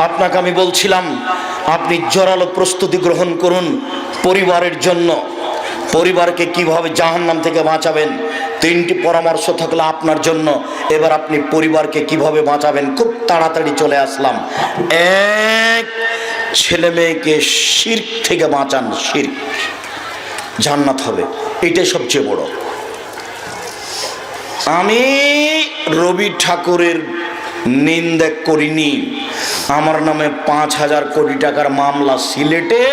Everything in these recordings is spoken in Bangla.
আপনাকে আমি বলছিলাম আপনি জোরালো প্রস্তুতি গ্রহণ করুন পরিবারের জন্য। পরিবারকে কিভাবে জাহান্নাম থেকে বাঁচাবেন, তিনটি পরামর্শ থাকলো আপনার জন্য। এবার আপনি পরিবারকে কিভাবে বাঁচাবেন, খুব তাড়াতাড়ি চলে আসলাম। এক, ছেলে মেয়েকে শিরক থেকে বাঁচান। শিরক, জান্নাত হবে, এটাই সবচেয়ে বড়। আমি রবি ঠাকুরের নিন্দা করিনি। আমার নামে 5,000 কোটি টাকার মামলা সিলেটে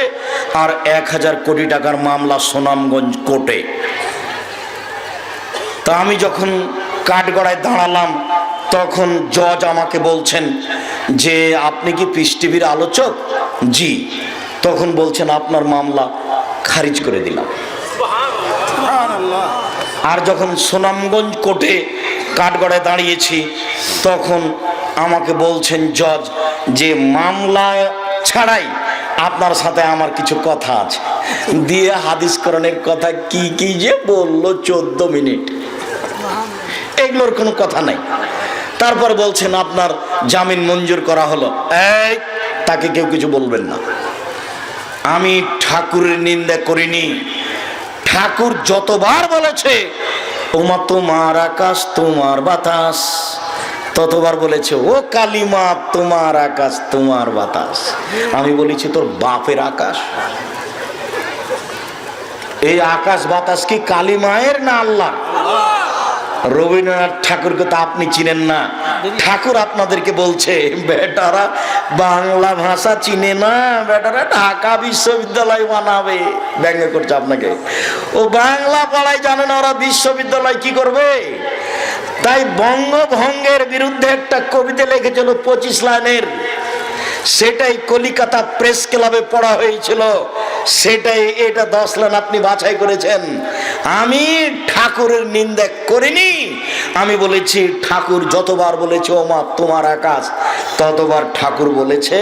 আর 1,000 কোটি টাকার মামলা সুনামগঞ্জ কোর্টে। তা আমি যখন কাঠগড়ায় দাঁড়ালাম তখন জজ আমাকে বলছেন যে আপনি কি পিস টিভির আলোচক? জি। তখন বলছেন আপনার মামলা খারিজ করে দিলাম। আর যখন সুনামগঞ্জ কোর্টে কাঠগড়ায় দাঁড়িয়েছি তখন আমাকে বলছেন জজ যে মামলা ছাড়াই আপনার সাথে আমার কিছু কথা আছে। দিয়ে হাদিস কোরআনের কথা কি কি যে বললো 14 মিনিট, এগুলোর কোনো কথা নাই। তারপর বলছেন আপনার জামিন মঞ্জুর করা হলো। এই, তাকে কেউ কিছু বলবেন না। আমি ঠাকুরের নিন্দা করিনি। ঠাকুর যতবার বলেছে ওমা তোমার আকাশ তোমার বাতাস, ততবার বলেছে ও কালিমা তোমার আকাশ তোমার বাতাস। আমি বলেছি তোর বাপের আকাশ। এই আকাশ বাতাস কি কালিমায়ের না আল্লাহ? রবীন্দ্রনাথ ঠাকুরকে তো আপনি চিনেন না। ঠাকুর আপনাদেরকে বলছে বেটারা বাংলা ভাষা চিনে না, বেটারা ঢাকা বিশ্ববিদ্যালয় বানাবে। ব্যঙ্গ করছে আপনাকে। ও বাংলা পড়াই জানে না, ওরা বিশ্ববিদ্যালয় কি করবে? তাই বঙ্গভঙ্গের বিরুদ্ধে একটা কবিতা লিখেছিল 25 লাইনের, সেটাই কলিকাতা প্রেস ক্লাবে পড়া হয়েছিল। সেটাই এটা 10 লাইন আপনি বাছাই করেছেন। আমি ঠাকুরের নিন্দা করিনি। আমি বলেছি ঠাকুর যতবার বলেছে ও মা তোমার আকাশ, ততবার ঠাকুর বলেছে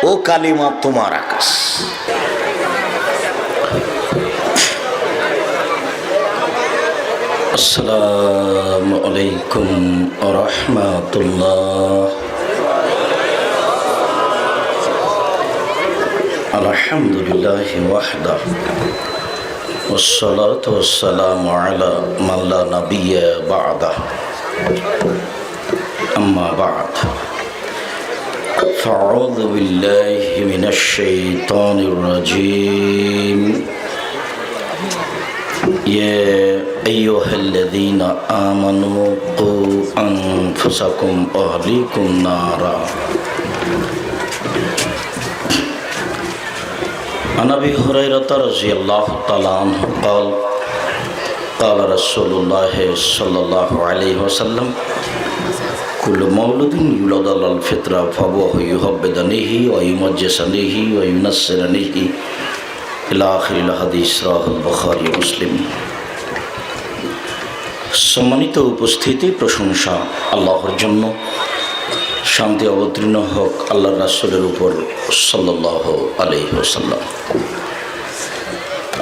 ও কালিমা তোমার আকাশ। আসসালামু আলাইকুম ওয়া রাহমাতুল্লাহ। আলহামদুলিল্লাহি ওয়াহদাহু ওয়াসসালাতু ওয়াসসালামু আলা মান লা নাবিয়্যা বা'দাহু। আম্মা বা'দ, ফাআউযু বিল্লাহি মিনাশ শাইতানির রাজীম। ইয়া আইয়ুহাল্লাযীনা আমানু কু আনফুসাকুম ওয়া আহলিকুম নারা। عن أبي هريرة رضي الله تعالى عنه قال قال رسول الله صلى الله عليه وسلم كل مولود يولد على الفطرة فأبواه يهودانه ويمجسانه وينصرانه إلى آخر الحديث رواه البخاري ومسلم। সম্মানিত উপস্থিতি, প্রশংসা আল্লাহর জন্য। শান্তি অবতীর্ণ হোক আল্লাহ রাসূলের উপর সাল্লাল্লাহু আলাইহি ওয়াসাল্লাম।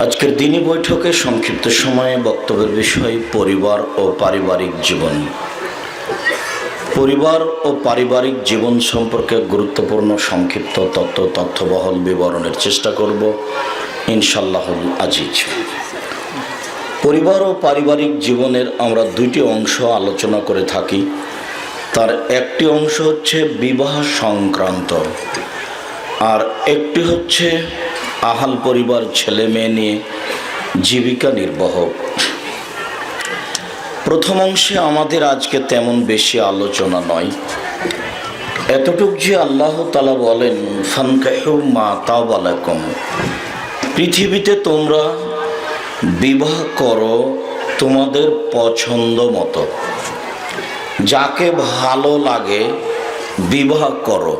আজকের দিনী বৈঠকে সংক্ষিপ্ত সময়ে বক্তব্যের বিষয় পরিবার ও পারিবারিক জীবন। পরিবার ও পারিবারিক জীবন সম্পর্কে গুরুত্বপূর্ণ সংক্ষিপ্ত তথ্যবহল বিবরণের চেষ্টা করব ইনশাআল্লাহুল আজিজ। পরিবার ও পারিবারিক জীবনের আমরা দুইটি অংশ আলোচনা করে থাকি। তার একটি অংশ হচ্ছে বিবাহ সংক্রান্ত, আর একটি হচ্ছে আহাল পরিবার, ছেলে মেয়ে নিয়ে জীবিকা নির্বাহ। প্রথম অংশে আমাদের আজকে তেমন বেশি আলোচনা নয়, এতটুক যে আল্লাহ তাআলা বলেন ফানকাহু মা তাবা লাকুম, পৃথিবীতে তোমরা বিবাহ করো তোমাদের পছন্দ মতো, যাকে ভালো লাগে বিবাহ করো।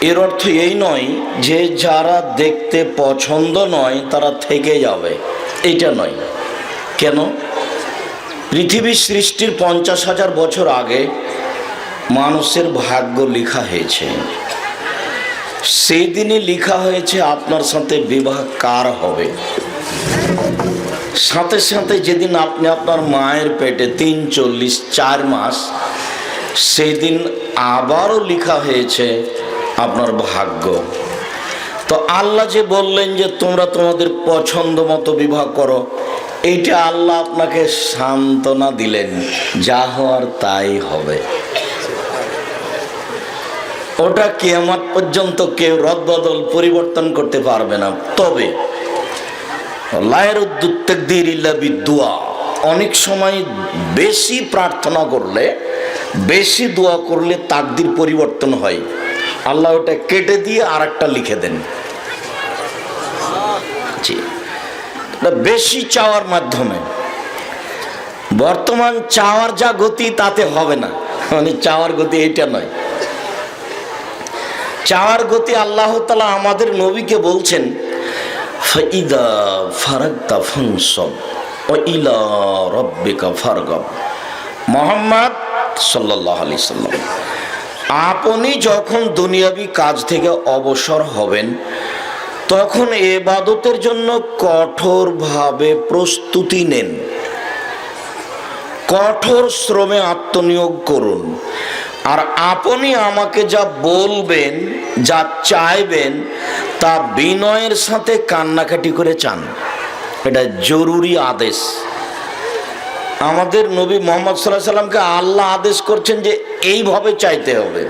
এর অর্থ এই নয় যে যারা দেখতে পছন্দ নয় তারা থেকে যাবে, এটা নয়। কেন? পৃথিবী সৃষ্টির 50,000 বছর আগে মানুষের ভাগ্য লেখা হয়েছে। সেই দিনই লেখা হয়েছে আপনার সাথে বিবাহ কার হবে। সাথে সাথে যেদিন আপনি আপনার মায়ের পেটে 4 মাস সেই দিন আবারও লেখা হয়েছে আপনার ভাগ্য। তো আল্লাহ যে বললেন যে তোমরা তোমাদের পছন্দ মতো বিবাহ করো, এইটা আল্লাহ আপনাকে সান্ত্বনা দিলেন, যা হওয়ার তাই হবে। ওটা কিয়ামত পর্যন্ত কেউ রদবদল পরিবর্তন করতে পারবে না। তবে অনেক সময় বেশি প্রার্থনা করলে, বেশি দোয়া করলে তাকদির পরিবর্তন হয়। আল্লাহ ওটা কেটে দিয়ে আর একটা লিখে দেন। বেশি চাওয়ার মাধ্যমে বর্তমান চাওয়ার যা গতি তাতে হবে না, মানে চাওয়ার গতি এইটা নয়। চাওয়ার গতি আল্লাহ তাআলা আমাদের নবীকে বলছেন, ফাইদা ফারাগতা ফানসব ওয়া ইলা রাব্বিকা ফারগাব। মুহাম্মদ সাল্লাল্লাহু আলাইহি সাল্লাম, আপনি যখন দুনিয়াবি কাজ থেকে অবসর হবেন তখন ইবাদতের জন্য কঠোরভাবে প্রস্তুতি নেন, কঠোর শ্রমে আত্মনিয়োগ করুন। আর আপনি আমাকে যা বলবেন, যা চাইবেন, তা বিনয়ের সাথে কান্নাকাটি করে চান। এটা জরুরি আদেশ। আমাদের নবী মুহাম্মদ সাল্লাল্লাহু আলাইহি সাল্লামকে আল্লাহ আদেশ করছেন যে এইভাবে চাইতে হবে,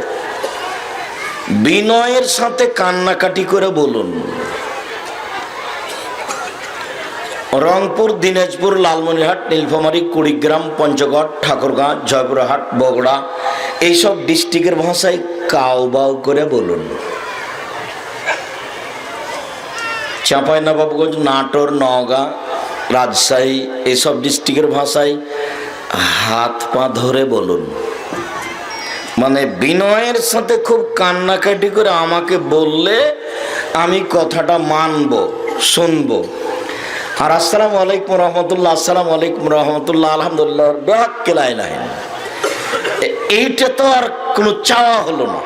বিনয়ের সাথে কান্নাকাটি করে বলুন। রংপুর, দিনাজপুর, লালমনিরহাট, নীলফামারী, কুড়িগ্রাম, পঞ্চগড়, ঠাকুরগাঁও, জয়পুরহাট, বগুড়া এইসব ডিস্ট্রিক্টের ভাষায় কাউ বাউ করে বলুন। চাঁপাইনবাবগঞ্জ, নাটোর, নওগাঁ, রাজশাহী এইসব ডিস্ট্রিক্টের ভাষায় হাত পা ধরে বলুন। মানে বিনয়ের সাথে খুব কান্নাকাটি করে আমাকে বললে আমি কথাটা মানব, শুনব। আর আসসালামু আলাইকুম রহমতুল্লাহ, আসসালামু আলাইকুম রহমতুল্লাহ, আলহামদুলিল্লাহ, এইটা তো আর কোনো চাওয়া হলো না।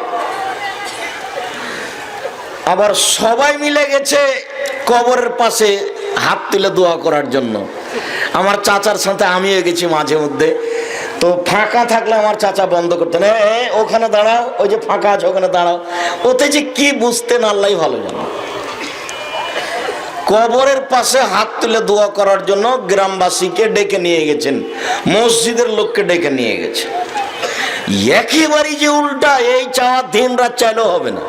আবার সবাই মিলে গেছে কবরের পাশে হাত তুলে দোয়া করার জন্য। আমার চাচার সাথে আমিও গেছি মাঝে মধ্যে। তো ফাঁকা থাকলে আমার চাচা বন্ধ করতেন, ওখানে দাঁড়াও, ওই যে ফাঁকা আছে ওখানে দাঁড়াও। ওতে যে কি বুঝতেন আল্লাহ ভালো জানে। কবরের পাশে হাত তুলে দোয়া করার জন্য গ্রামবাসীকে ডেকে নিয়ে গেছেন, মসজিদের লোককে ডেকে নিয়ে গেছে। একেবারেই যে উল্টা, এই চাওয়া দিন রাত চাইলেও হবে না।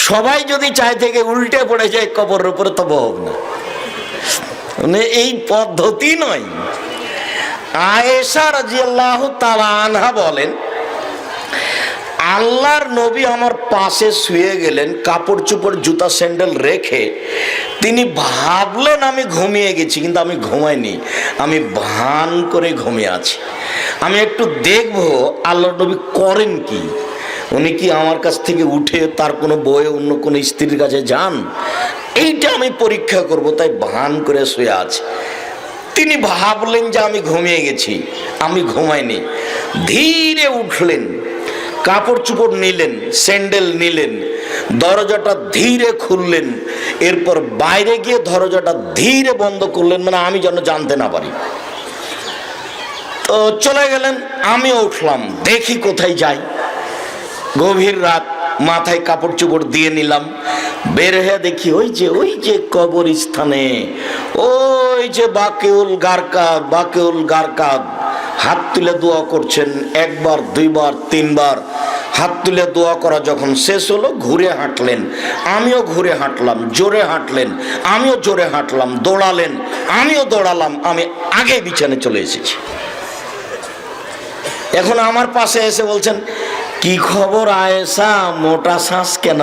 সবাই যদি চায় থেকে উল্টে পড়ে যায় কবরের উপরে, তবে হবে না। মানে এই পদ্ধতি নয়। আয়েশা রাদিয়াল্লাহু তাআলা আনহা বলেন, আল্লাহর নবী আমার পাশে শুয়ে গেলেন, কাপড় চোপড় জুতা স্যান্ডেল রেখে। তিনি ভাবলেন আমি ঘুমিয়ে গেছি, কিন্তু আমি ঘুমাইনি, আমি ভান করে ঘুমিয়ে আছি। আমি একটু দেখবো আল্লাহর নবী করেন কি। উনি কি আমার কাছ থেকে উঠে তার কোনো বয়ে অন্য কোনো স্ত্রীর কাছে যান, এইটা আমি পরীক্ষা করব, তাই ভান করে শুয়ে আছে। তিনি ভাবলেন যে আমি ঘুমিয়ে গেছি, আমি ঘুমাইনি। ধীরে উঠলেন, কাপড় চোপড় নিলেন, স্যান্ডেল নিলেন, দরজাটা ধীরে খুললেন, এরপর বাইরে গিয়ে দরজাটা ধীরে বন্ধ করলেন, মানে আমি যেন জানতে না পারি। তো চলে গেলেন, আমিও উঠলাম, দেখি কোথায় যাই। গভীর রাত, মাথায় কাপড় চোপড় দিয়ে নিলাম, বের হয়ে দেখি ওই যে কবরস্থানে ওই যে বাকিউল গারকাদ হাত তুলে দোয়া করছেন। একবার, দুইবার, তিনবার হাত তুলে দোয়া করা যখন শেষ হলো, ঘুরে হাঁটলেন, আমিও ঘুরে হাঁটলাম, জোরে হাঁটলেন, আমিও জোরে হাঁটলাম, দৌড়ালেন, আমিও দৌড়ালাম, আমি আগে বিছানে চলে এসেছি। এখন আমার পাশে এসে বলছেন, কি খবর আয়েশা, মোটা শ্বাস কেন?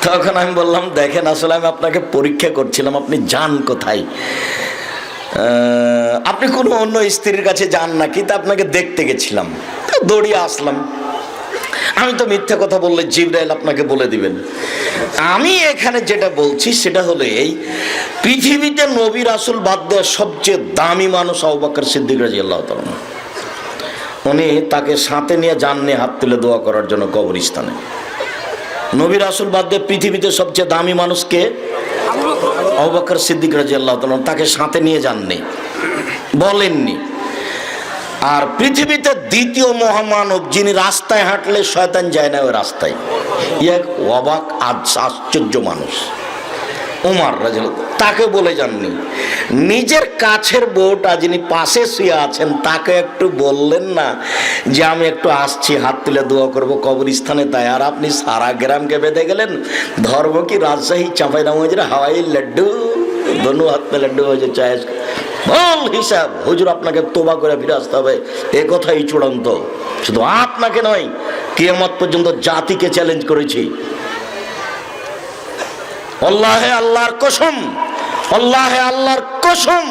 তখন আমি বললাম, দেখেন আসলে আমি আপনাকে পরীক্ষা করছিলাম, আপনি যান কোথায়, আপনি কোনো অন্য স্ত্রীর কাছে যান নাকি, তা আপনাকে দেখতে গেছিলাম, দৌড়িয়ে আসলাম। আমি তো মিথ্যা কথা বললে জিবরাইল আপনাকে বলে দিবেন। আমি এখানে যেটা বলছি সেটা হলো এই, পৃথিবীতে নবী রাসূল বাদ দেওয়া সবচেয়ে দামি মানুষ আবু বকর সিদ্দিক রাদিয়াল্লাহু তাআলা। উনি তাকে সাথে নিয়ে যাননি হাত তুলে দোয়া করার জন্য কবরস্থানে। নবী রাসূল বাদ দিয়ে পৃথিবীতে সবচেয়ে দামি মানুষকে আবু বকর সিদ্দিক রাদিয়াল্লাহু তাআলা, তাকে সাথে নিয়ে যাননি, বলেননি। আর পৃথিবীতে দ্বিতীয় মহামানব যিনি রাস্তায় হাঁটলে শয়তান যায় না ওই রাস্তায়, এক অবাক আশ্চর্য মানুষ উমর রাদিয়াল্লাহু, তাকে বলে যাননি। নিজের কাছের বউটা যিনি পাশে শুয়ে আছেন তাকে একটু বললেন না যে আমি একটু আসছি, হাত তুলে দোয়া করব কবরস্থানে, তাই আর আপনি সারা গ্রামকে বেঁধে গেলেন। ধর্ম কি রাজশাহী চাঁপাইনবাবগঞ্জের হাওয়াই লাড্ডু, দোনো হাত মে লাড্ডু হয়েছে চায় বল হিসাব, হুজুর আপনাকে তোবা করে ফিরে আসতে হবে, এ কথাই চূড়ান্ত। শুধু আপনাকে নয়, কিয়ামত পর্যন্ত জাতিকে চ্যালেঞ্জ করেছি। আল্লাহে আল্লাহর কসম, আল্লাহে আল্লাহর কসম,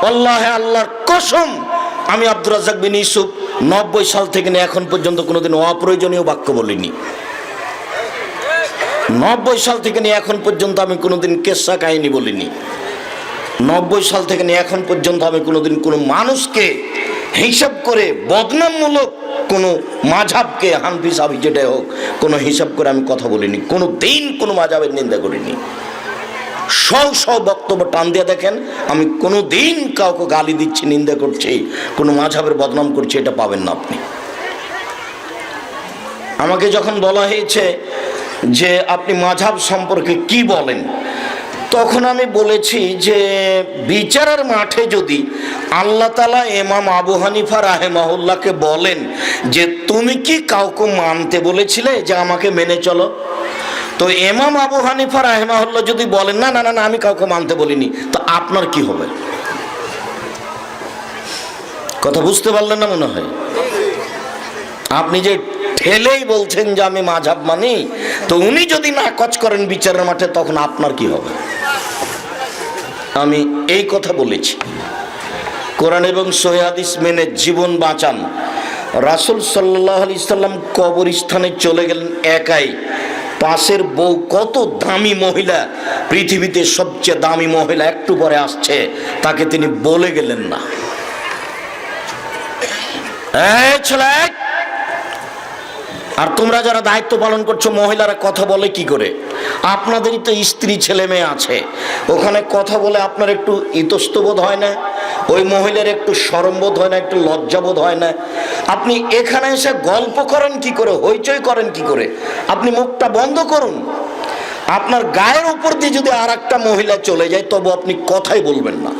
আল্লাহে আল্লাহর কসম, আমি আব্দুর রাজ্জাক বিন ইউসুফ 90 সাল থেকে নিয়ে এখন পর্যন্ত কোনোদিন অপ্রয়োজনীয় বাক্য বলিনি। 90 সাল থেকে নিয়ে এখন পর্যন্ত আমি কোনোদিন কেসা কাহিনী বলিনি। 90 সাল থেকে নিয়ে এখন পর্যন্ত আমি কোনোদিন কোনো মানুষকে হিসাব করে বদনামমূলক কোনো মাঝহাবকে, হানফি সাহাবি যেটাই হোক, কোনো হিসাব করে আমি কথা বলিনি। কোনো দিন কোনো মাঝহাবের নিন্দা করিনি। সব বক্তব্য টান দিয়ে দেখেন, আমি কোনো দিন কাউকে গালি দিচ্ছি, নিন্দা করছি, কোনো মাঝহাবের বদনাম করছি, এটা পাবেন না আপনি। আমাকে যখন বলা হয়েছে যে আপনি মাঝহাব সম্পর্কে কি বলেন, তখন আমি বলেছি যে বিচারের মাঠে যদি আল্লাহ তাআলা ইমাম আবু হানিফা রাহিমাহুল্লাহকে বলেন যে তুমি কি কাউকে মানতে বলেছিলে যে আমাকে মেনে চলো, তো ইমাম আবু হানিফা রাহিমাহুল্লাহ যদি বলেন না না না আমি কাউকে মানতে বলিনি, তো আপনার কি হবে? কথা বুঝতে পারলেন না মনে হয়? আপনি যে ঠেলেই বলছেন যে আমি মাঝহাব মানি, তো উনি যদি নাকচ করেন বিচারের মাঠে, তখন আপনার কি হবে? আমি এই কথা বলেছি। কোরআন এবং সহিহ হাদিস মেনে জীবন বাঁচান। রাসূল সাল্লাল্লাহু আলাইহি সাল্লাম কবরস্থানে চলে গেলেন একাই। পাশের বউ কত দামি মহিলা, পৃথিবীতে সবচেয়ে দামি মহিলা একটু পরে আসছে, তাকে তিনি বলে গেলেন না, এই ছেলে। আর তোমরা যারা দায়িত্ব পালন করছো, মহিলারা কথা বলে কি করে? আপনাদেরই তো স্ত্রী ছেলে মেয়ে আছে, ওখানে কথা বলে আপনার একটু ইতস্তবোধ হয় না? ওই মহিলার একটু শরমবোধ হয় না, একটু লজ্জাবোধ হয় না? আপনি এখানে এসে গল্প করেন কি করে, হইচই করেন কি করে? আপনি মুখটা বন্ধ করুন। আপনার গায়ের উপর দিয়ে যদি আর একটা মহিলা চলে যায়, তবু আপনি কথাই বলবেন না,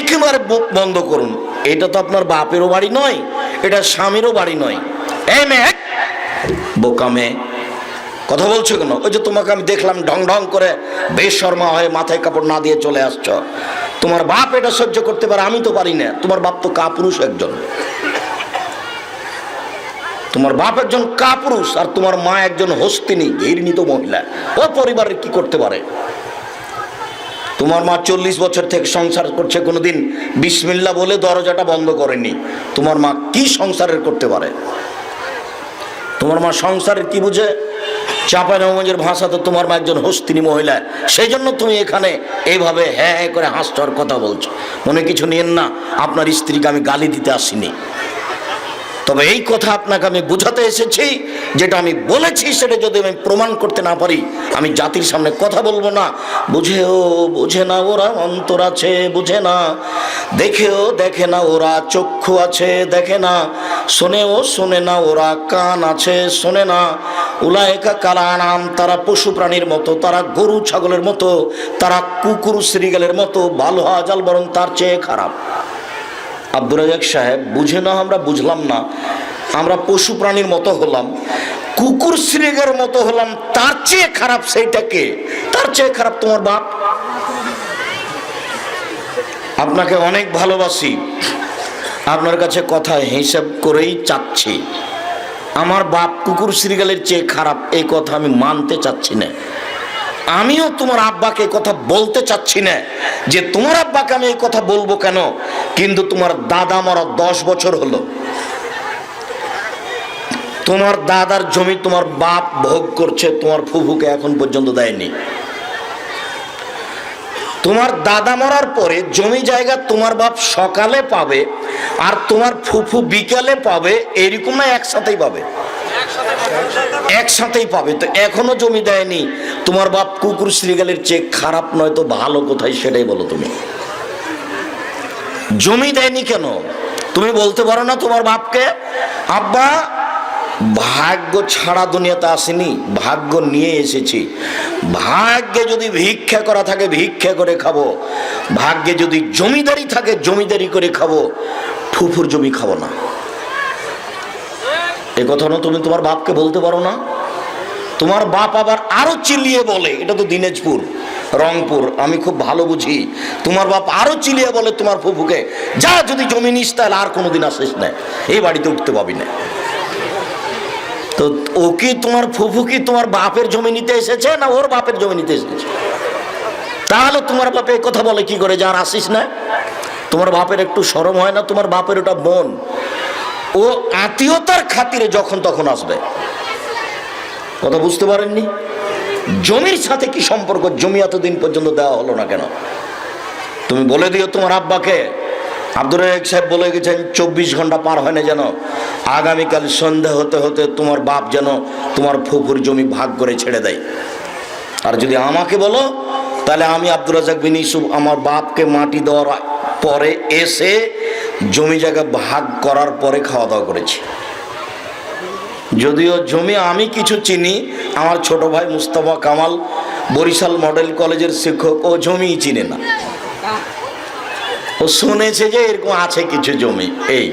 একেবারে মুখ বন্ধ করুন। এটা তো আপনার বাপেরও বাড়ি নয়, এটা স্বামীরও বাড়ি নয়। এই মেয়ে, বোকা মেয়ে, কথা বলছো কেন? ওই যে তোমাকে আমি দেখলাম ঢং ঢং করে বেশরমা হয়ে মাথায় কাপড় না দিয়ে চলে আসছো। তোমার বাপ এটা সহ্য করতে পারে, আমি তো পারি না। তোমার বাপ তো কাপুরুষ একজন, তোমার বাপ একজন কাপুরুষ, আর তোমার মা একজন হস্তিনী ঘৃণিত মহিলা। ও পরিবারের কি করতে পারে? তোমার মা 40 বছর থেকে সংসার করছে, কোনোদিন বিসমিল্লাহ বলে দরজাটা বন্ধ করেনি। তোমার মা কি সংসারের করতে পারে? তোমার মা সংসারের কি বুঝে? চাঁপাইনবাবগঞ্জের ভাষাতে তোমার মা একজন হস্তিনী মহিলা, সেই জন্য তুমি এখানে এইভাবে হ্যাঁ হ্যাঁ করে হাসছর কথা বলছো। মনে কিছু নিয়েন না, আপনার স্ত্রীকে আমি গালি দিতে আসিনি। তবে এই কথা আপনাকে আমি বোঝাতে এসেছি, যেটা আমি বলেছি সেটা যদি আমি প্রমাণ করতে না পারি, আমি জাতির সামনে কথা বলবো না। বুঝেও বোঝে না ওরা, অন্তর আছে বুঝে না, দেখেও দেখে না ওরা, চক্ষু আছে দেখে না, শোনেও শোনে না ওরা, কান আছে শোনে না। উলায়েকা কালানাম, তারা পশু প্রাণীর মতো, তারা গরু ছাগলের মতো, তারা কুকুর শ্রীগালের মতো, ভালো হাজাল বরং তার চেয়ে খারাপ। আব্দুর রাজ্জাক সাহেব, বুঝে না আমরা বুঝলাম না, আমরা পশু প্রাণীর মতো হলাম, কুকুর শ্রীগালের মতো হলাম, তার চেয়ে খারাপ সেইটাকে? তার চেয়ে খারাপ তোমার বাপ। আপনাকে অনেক ভালোবাসি, আপনার কাছে কথা হিসাব করেই চাচ্ছি। আমার বাপ কুকুর শ্রীগালের চেয়ে খারাপ, এই কথা আমি মানতে চাচ্ছি না। আমিও তোমার আব্বাকে কথা বলতে চাচ্ছি না যে তোমার আব্বাকে আমি এই কথা বলবো কেন। কিন্তু তোমার দাদা মরা 10 বছর হলো, তোমার দাদার জমি তোমার বাপ ভোগ করছে, তোমার ফুফুকে এখন পর্যন্ত দেয়নি। তোমার দাদা মরার পরে জমি জায়গা তোমার বাপ সকালে পাবে আর তোমার ফুফু বিকালে পাবে, এরকম না একসাথেই পাবে? একসাথেই পাবে। তো এখনো জমি দেয়নি, তোমার বাপ কুকুর শ্রীগালের চেয়ে খারাপ নয় তো ভালো কোথায় সেটাই বলো তুমি। জমি দেয়নি কেন? তুমি বলতে পারো না তোমার বাপকে, আব্বা ভাগ্য ছাড়া দুনিয়াতে আসেনি, ভাগ্য নিয়ে এসেছি। ভাগ্যে যদি ভিক্ষা করা থাকে ভিক্ষা করে খাবো, ভাগ্যে যদি জমিদারি থাকে জমিদারি করে খাবো, ফুফুর জমি খাবো না। এ কথা না তুমি তোমার বাপকে বলতে পারো না? তোমার বাপ আবার আরো চিল্লিয়ে বলে, এটা তো দিনাজপুর রংপুর, আমি খুব ভালো বুঝি। তোমার বাপ আরো চিল্লিয়ে বলে তোমার ফুফুকে, যা যদি জমি নিস তাহলে আর কোনোদিন আসিস না, এই বাড়িতে উঠতে পাবি না। তো ও কি তোমার ফুফু কি তোমার বাপের জমি নিতে এসেছে না ওর বাপের জমি নিতে এসেছে? তাহলে তোমার বাপে কথা বলে কি করে, যার আসিস না? তোমার বাপের একটু শরম হয় না? তোমার বাপের ওটা বোন, ও আত্মীয়তার খাতিরে যখন তখন আসবে। কথা বুঝতে পারেননি? জমির সাথে কি সম্পর্ক? জমি এতদিন পর্যন্ত দেওয়া হলো না কেন? তুমি বলে দিও তোমার আব্বাকে, আব্দুর রাজ্জাক সাহেব বলে গেছেন 24 ঘন্টা পার হয় না যেন আগামীকাল সন্ধ্যা হতে হতে তোমার বাপ যেন তোমার ফুফুর জমি ভাগ করে ছেড়ে দেয়। আর যদি আমাকে বলো তাহলে আমি আব্দুর রাজ্জাক বিন ইউসুফ আমার বাপকে মাটি দেওয়ার পরে এসে জমি জায়গা ভাগ করার পরে খাওয়া দাওয়া করেছি। যদিও জমি আমি কিছু চিনি, আমার ছোট ভাই মুস্তাফা কামাল বরিশাল মডেল কলেজের শিক্ষক, ও জমিই চিনে না। ও শুনেছে যে এরকম আছে কিছু জমি। এই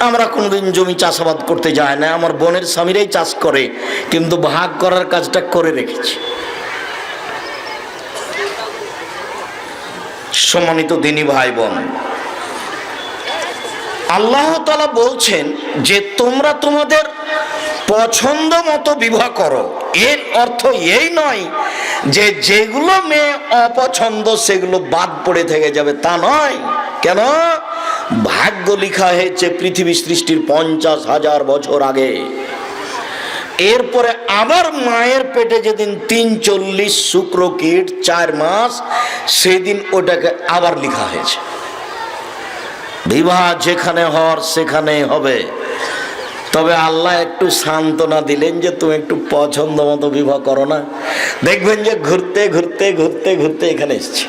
আমরা কোনোদিন জমি চাষাবাদ করতে যাই না, আমার বোনের স্বামীরাই চাষ করে, কিন্তু ভাগ করার কাজটা করে রেখেছি। সম্মানিত দিনী ভাই বোন, আল্লাহ তাআলা বলছেন যে তোমরা তোমাদের পছন্দ মতো বিবাহ করো। এর অর্থ এই নয় যে যেগুলো মেয়ে অপছন্দ সেগুলো বাদ পড়ে থেকে যাবে, তা নয়। কেন? ভাগ্য লেখা হয়েছে পৃথিবী সৃষ্টির 50,000 বছর আগে। এরপরে আবার মায়ের পেটে যেদিন 340 শুক্রকীট 4 মাস, সেদিন ওটাকে আবার লেখা হয়েছে। বিবাহ যেখানে হওয়ার সেখানে হবে। তবে আল্লাহ একটু সান্ত্বনা দিলেন যে তুমি একটু পছন্দ মতো বিবাহ করো না। দেখবেন যে ঘুরতে ঘুরতে ঘুরতে ঘুরতে এখানে এসেছি।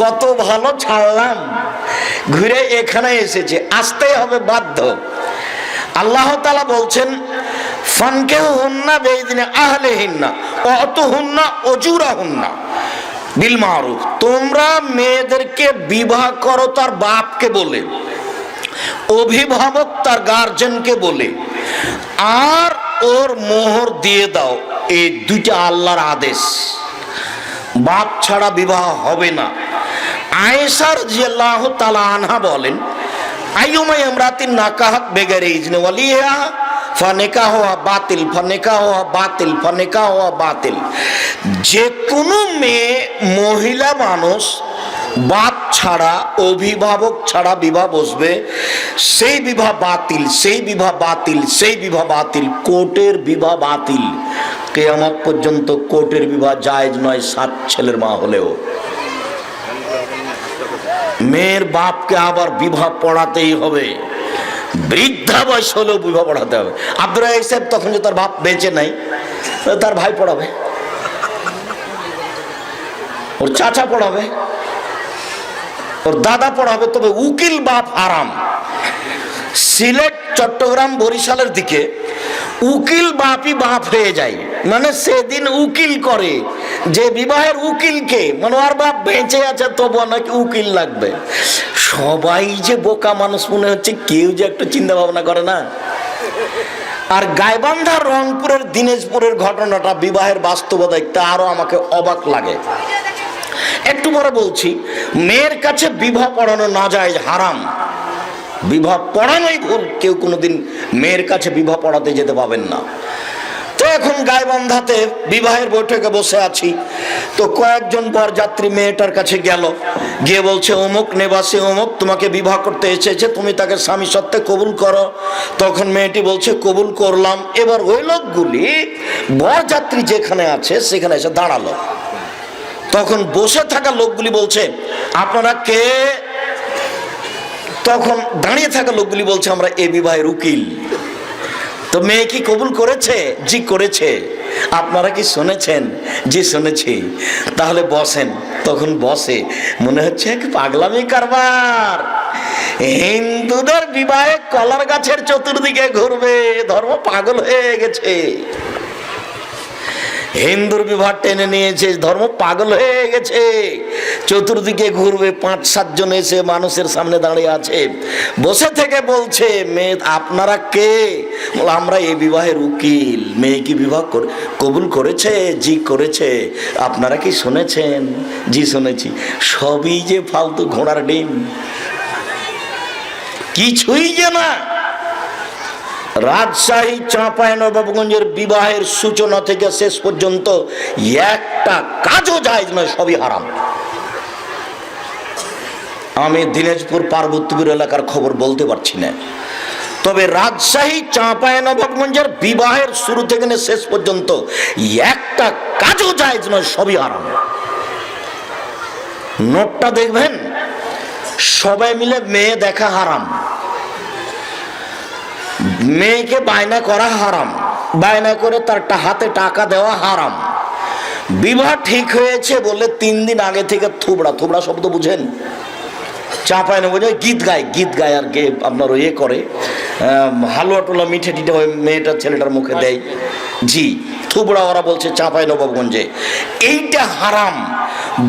কত ভালো ছাড়লাম, ঘুরে এখানে এসেছে, আসতেই হবে বাধ্য। আল্লাহ তাআলা বলছেন ফানকিহুন্না বিইযনি আহলিহিন্না ওয়া আতুহুন্না উজুরাহুন্না বিল মারুফ। তোমরা মেয়েদেরকে বিবাহ করো তার বাপকে বলে, অভিভাবক তার গার্জেনকে বলে, আর ওর মোহর দিয়ে দাও। এই দুইটা আল্লাহর আদেশ। বাপ ছাড়া বিবাহ হবে না। আয়েশা রাদিয়াল্লাহু তাআলা আনহা বলেন, আইয়ুমা ইমরাতিন নাকাহাত বিগাইরি ইজনি ওয়ালিহা ফানিকাহুহা বাতিল ফানিকাহুহা বাতিল ফানিকাহুহা বাতিল। যে কোনো মেয়ে মহিলা মানুষ বাপ ছাড়া অভিভাবক ছাড়া বিবাহ বসবে, সেই বিবাহ বাতিল, সেই বিবাহ বাতিল, সেই বিবাহ বাতিল। কোর্টের বিবাহ বাতিল। কিয়ামত পর্যন্ত কোর্টের বিবাহ জায়েজ নয়, 7 ছেলের মা হলেও। মেয়ের বাপকে আবার বিবাহ পড়াতেই হবে, বৃদ্ধা বয়স হলেও বিবাহ পড়াতে হবে। আব্দুর রাজ্জাক সাহেব তখন যে তার বাপ বেঁচে নাই, তার ভাই পড়াবে, ওর চাচা পড়াবে, ওর দাদা পড়াবে। তবে উকিল বাপ হারাম। সিলেট চট্টগ্রাম বরিশালের দিকে উকিল বাপই বাপ হয়ে যায়, মানে সেদিন উকিল করে যে বিবাহের উকিলকে, মানে ওর বাপ বেঁচে আছে তবু নাকি উকিল লাগবে। সবাই যে বোকা মানুষ মনে হচ্ছে, কেউ যে একটু চিন্তা ভাবনা করে না। আর গাইবান্ধা রংপুরের দিনাজপুরের ঘটনাটা বিবাহের বাস্তবতা দেখতে আরো আমাকে অবাক লাগে। একটু পরে বলছি, মেয়ের কাছে বিবাহ পড়ানো নাজায়েজ, হারাম। বিবাহ পড়ানোই ভুল। কেউ কোনোদিন মেয়ের কাছে বিবাহ পড়াতে যেতে পাবেন না। তো এখন গাইবান্ধাতে বিবাহের বৈঠকে বসে আছি, তো কয়েকজন বরযাত্রী মেয়েটার কাছে গেল, গিয়ে বলছে অমুক নিবাসী অমুক তোমাকে বিবাহ করতে এসেছে, তুমি তাকে স্বামী সত্ত্বে কবুল করো। তখন মেয়েটি বলছে কবুল করলাম। এবার ওই লোকগুলি বরযাত্রী যেখানে আছে সেখানে এসে দাঁড়ালো। তখন বসে থাকা লোকগুলি বলছে আপনারা কে? তখন দাঁড়িয়ে থাকা লোকগুলি বলছে আমরা এ বিবাহের উকিল। তো মেয়ে কি কবুল করেছে? জি করেছে। আপনারা কি শুনেছেন? জি শুনেছি। তাহলে বসেন। তখন বসে, মনে হচ্ছে এক পাগলামি কারবার। হিন্দুদের বিবাহে কলার গাছের চতুর্দিকে ঘুরবে, ধর্ম পাগল হয়ে গেছে। হিন্দুর বিবাহ টেনে নিয়েছে, ধর্ম পাগল হয়ে গেছে। চতুর্দিকে ঘুরবে, 5-7 জন এসে মানুষের সামনে দাঁড়িয়ে আছে, বসে থেকে বলছে, মেয়ে আপনারা কে? আমরা এই বিবাহের উকিল। মেয়ে কি বিবাহ কবুল করেছে? জি করেছে। আপনারা কি শুনেছেন? জি শুনেছি। সবই যে ফালতু ঘোড়ার ডিম, কিছুই যে না। রাজশাহী চাঁপাইনবাবগঞ্জের বিবাহের সূচনা থেকে শেষ পর্যন্ত একটা কাজও জায়েজ নয়, সবই হারাম। আমি দিনাজপুর পার্বতীপুর এলাকার খবর বলতে পারছি না, তবে রাজশাহী চাঁপাইনবাবগঞ্জের বিবাহের শুরু থেকে শেষ পর্যন্ত একটা কাজও জায়েজ নয়, সবই হারাম। নোটটা দেখবেন, সবাই মিলে মেয়ে দেখা হারাম, মেয়েকে বায়না করা হারাম, বায়না করে তার হাতে টাকা দেওয়া হারাম। বিবাহ ঠিক হয়েছে বলে 3 দিন আগে থেকে থুবড়া, থুবড়া শব্দ বুঝেন? চাঁপাইনবাবগঞ্জে গীত গায় আর কে আপনার ইয়ে করে, হালুয়া টোলা মিঠে টিঠে ওই মেয়েটার ছেলেটার মুখে দেয়। জি, থুবড়া ওরা বলছে চাঁপাইনবাবগঞ্জে। এইটা হারাম।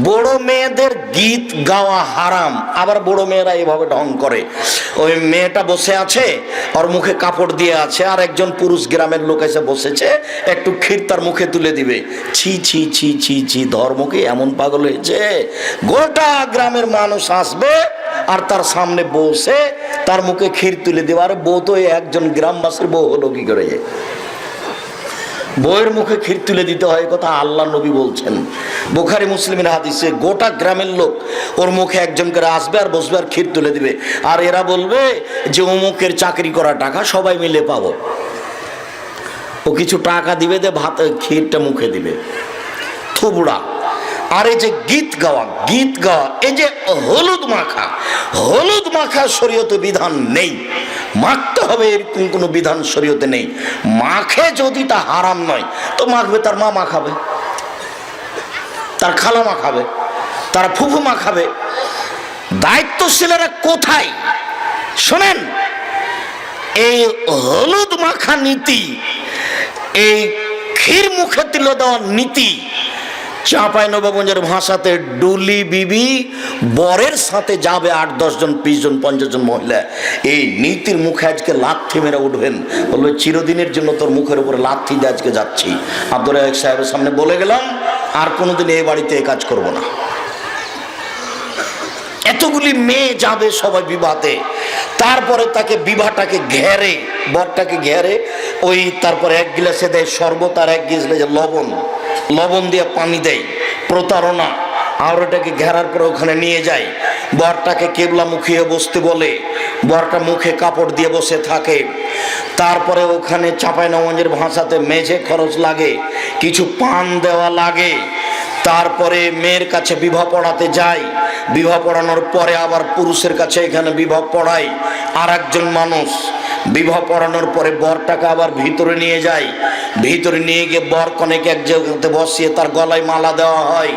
বড় মেয়েদের গীত গাওয়া হারাম। আবার বড় মেয়েরা এইভাবে ঢং করে, ওই মেয়েটা বসে আছে, ওর মুখে কাপড় দিয়ে আছে, আর একজন পুরুষ গ্রামের লোক এসে বসেছে, একটু ক্ষীর তার মুখে তুলে দিবে। ছি ছি ছি ছি ছি, ধর্মকে এমন পাগল হয়েছে। গোটা গ্রামের মানুষ আসবে আর তার সামনে বসে তার মুখে ক্ষীর তুলে দেবে। আর বউ তো একজন গ্রামবাসীর বউ হলো কি করে? বউয়ের মুখে ক্ষীর তুলে দিতে হয়, কথা আল্লাহ নবী বলছেন বুখারী মুসলিমের হাদিসে। গোটা গ্রামের লোক ওর মুখে একজন করে আসবে আর বসবে আর ক্ষীর তুলে দিবে। আর এরা বলবে যে অমুকের চাকরি করা টাকা সবাই মিলে পাবো। ও কিছু টাকা দিবে, দে ভাত ক্ষীরটা মুখে দিবে। থুবড়া। আর এই যে গীত গাওয়া, এই যে হলুদ মাখা শরীয়তে বিধান নেই, মাখতে হবে এরকম কোনো বিধান শরীয়তে নেই। মাখে যদি তা হারাম নয়, তো মাখবে তার মা মাখাবে, তার খালা মাখাবে, তার ফুফু মাখাবে। দায়িত্বশীলেরা কোথায়? শোনেন, এই হলুদ মাখা নীতি, এই ক্ষীর মুখে তুলে দেওয়ার নীতি, চাঁপাইনবাবগঞ্জের ভাষাতে ডুলি বিবি বরের সাথে যাবে 8-10 জন, 20 জন, 50 জন মহিলা। এই নীতির মুখে আজকে লাথি মেরে উঠবেন, বলবে চিরদিনের জন্য তোর মুখের উপরে লাথি দিয়ে আজকে যাচ্ছি। আব্দুল রাজ্জাক সাহেবের সামনে বলে গেলাম, আর কোনোদিন এই বাড়িতে এই কাজ করব না। এতগুলি মেয়ে যাবে সবাই বিবাহতে, তারপরে তাকে বিবাহটাকে ঘেরে, বরটাকে ঘেরে, ওই তারপরে 1 গ্লাসে দেয় শরবত আর 1 গ্লাসে লবণ দিয়ে পানি দেয়। প্রতারণা। আর ওটাকে ঘেরার পরে ওখানে নিয়ে যায়, বরটাকে কেবলা মুখিয়ে বসতে বলে, বরটা মুখে কাপড় দিয়ে বসে থাকে। তারপরে ওখানে চাঁপাইনবাবগঞ্জের ভাষাতে মেঝে খরচ লাগে, কিছু পান দেওয়া লাগে। তারপরে মেয়ের কাছে বিবাহ পড়াতে যায়, বিবাহ পড়ানোর পরে আবার পুরুষের কাছে এখানে বিবাহ পড়ায় আর একজন মানুষ। বিবাহ পড়ানোর পরে বরটাকে আবার ভিতরে নিয়ে যায়, ভিতরে নিয়ে গিয়ে বর কনেকে এক জায়গাতে বসিয়ে তার গলায় মালা দেওয়া হয়,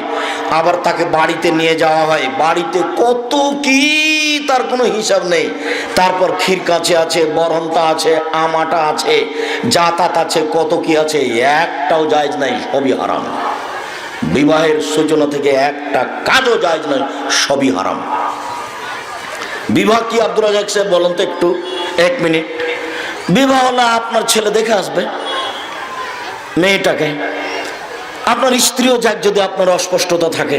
আবার তাকে বাড়িতে নিয়ে যাওয়া হয়। বাড়িতে কত কি তার কোনো হিসাব নেই। তারপর ক্ষীর কাছে আছে, বরহন্তা আছে, আমাটা আছে, জাতাত আছে, কত কি আছে, একটাও জায়েজ নাই, সবই হারাম। বিবাহের সূচনা থেকে একটা কাজও জায়েজ নয়, সবই হারাম। বিবাহ কি আব্দুল রাজ্জাক সাহেব বলেন তো একটু, 1 মিনিট। বিবাহ হলে আপনার ছেলে দেখে আসবে মেয়েটাকে, আপনার স্ত্রীও যাক, যদি আপনার অস্পষ্টতা থাকে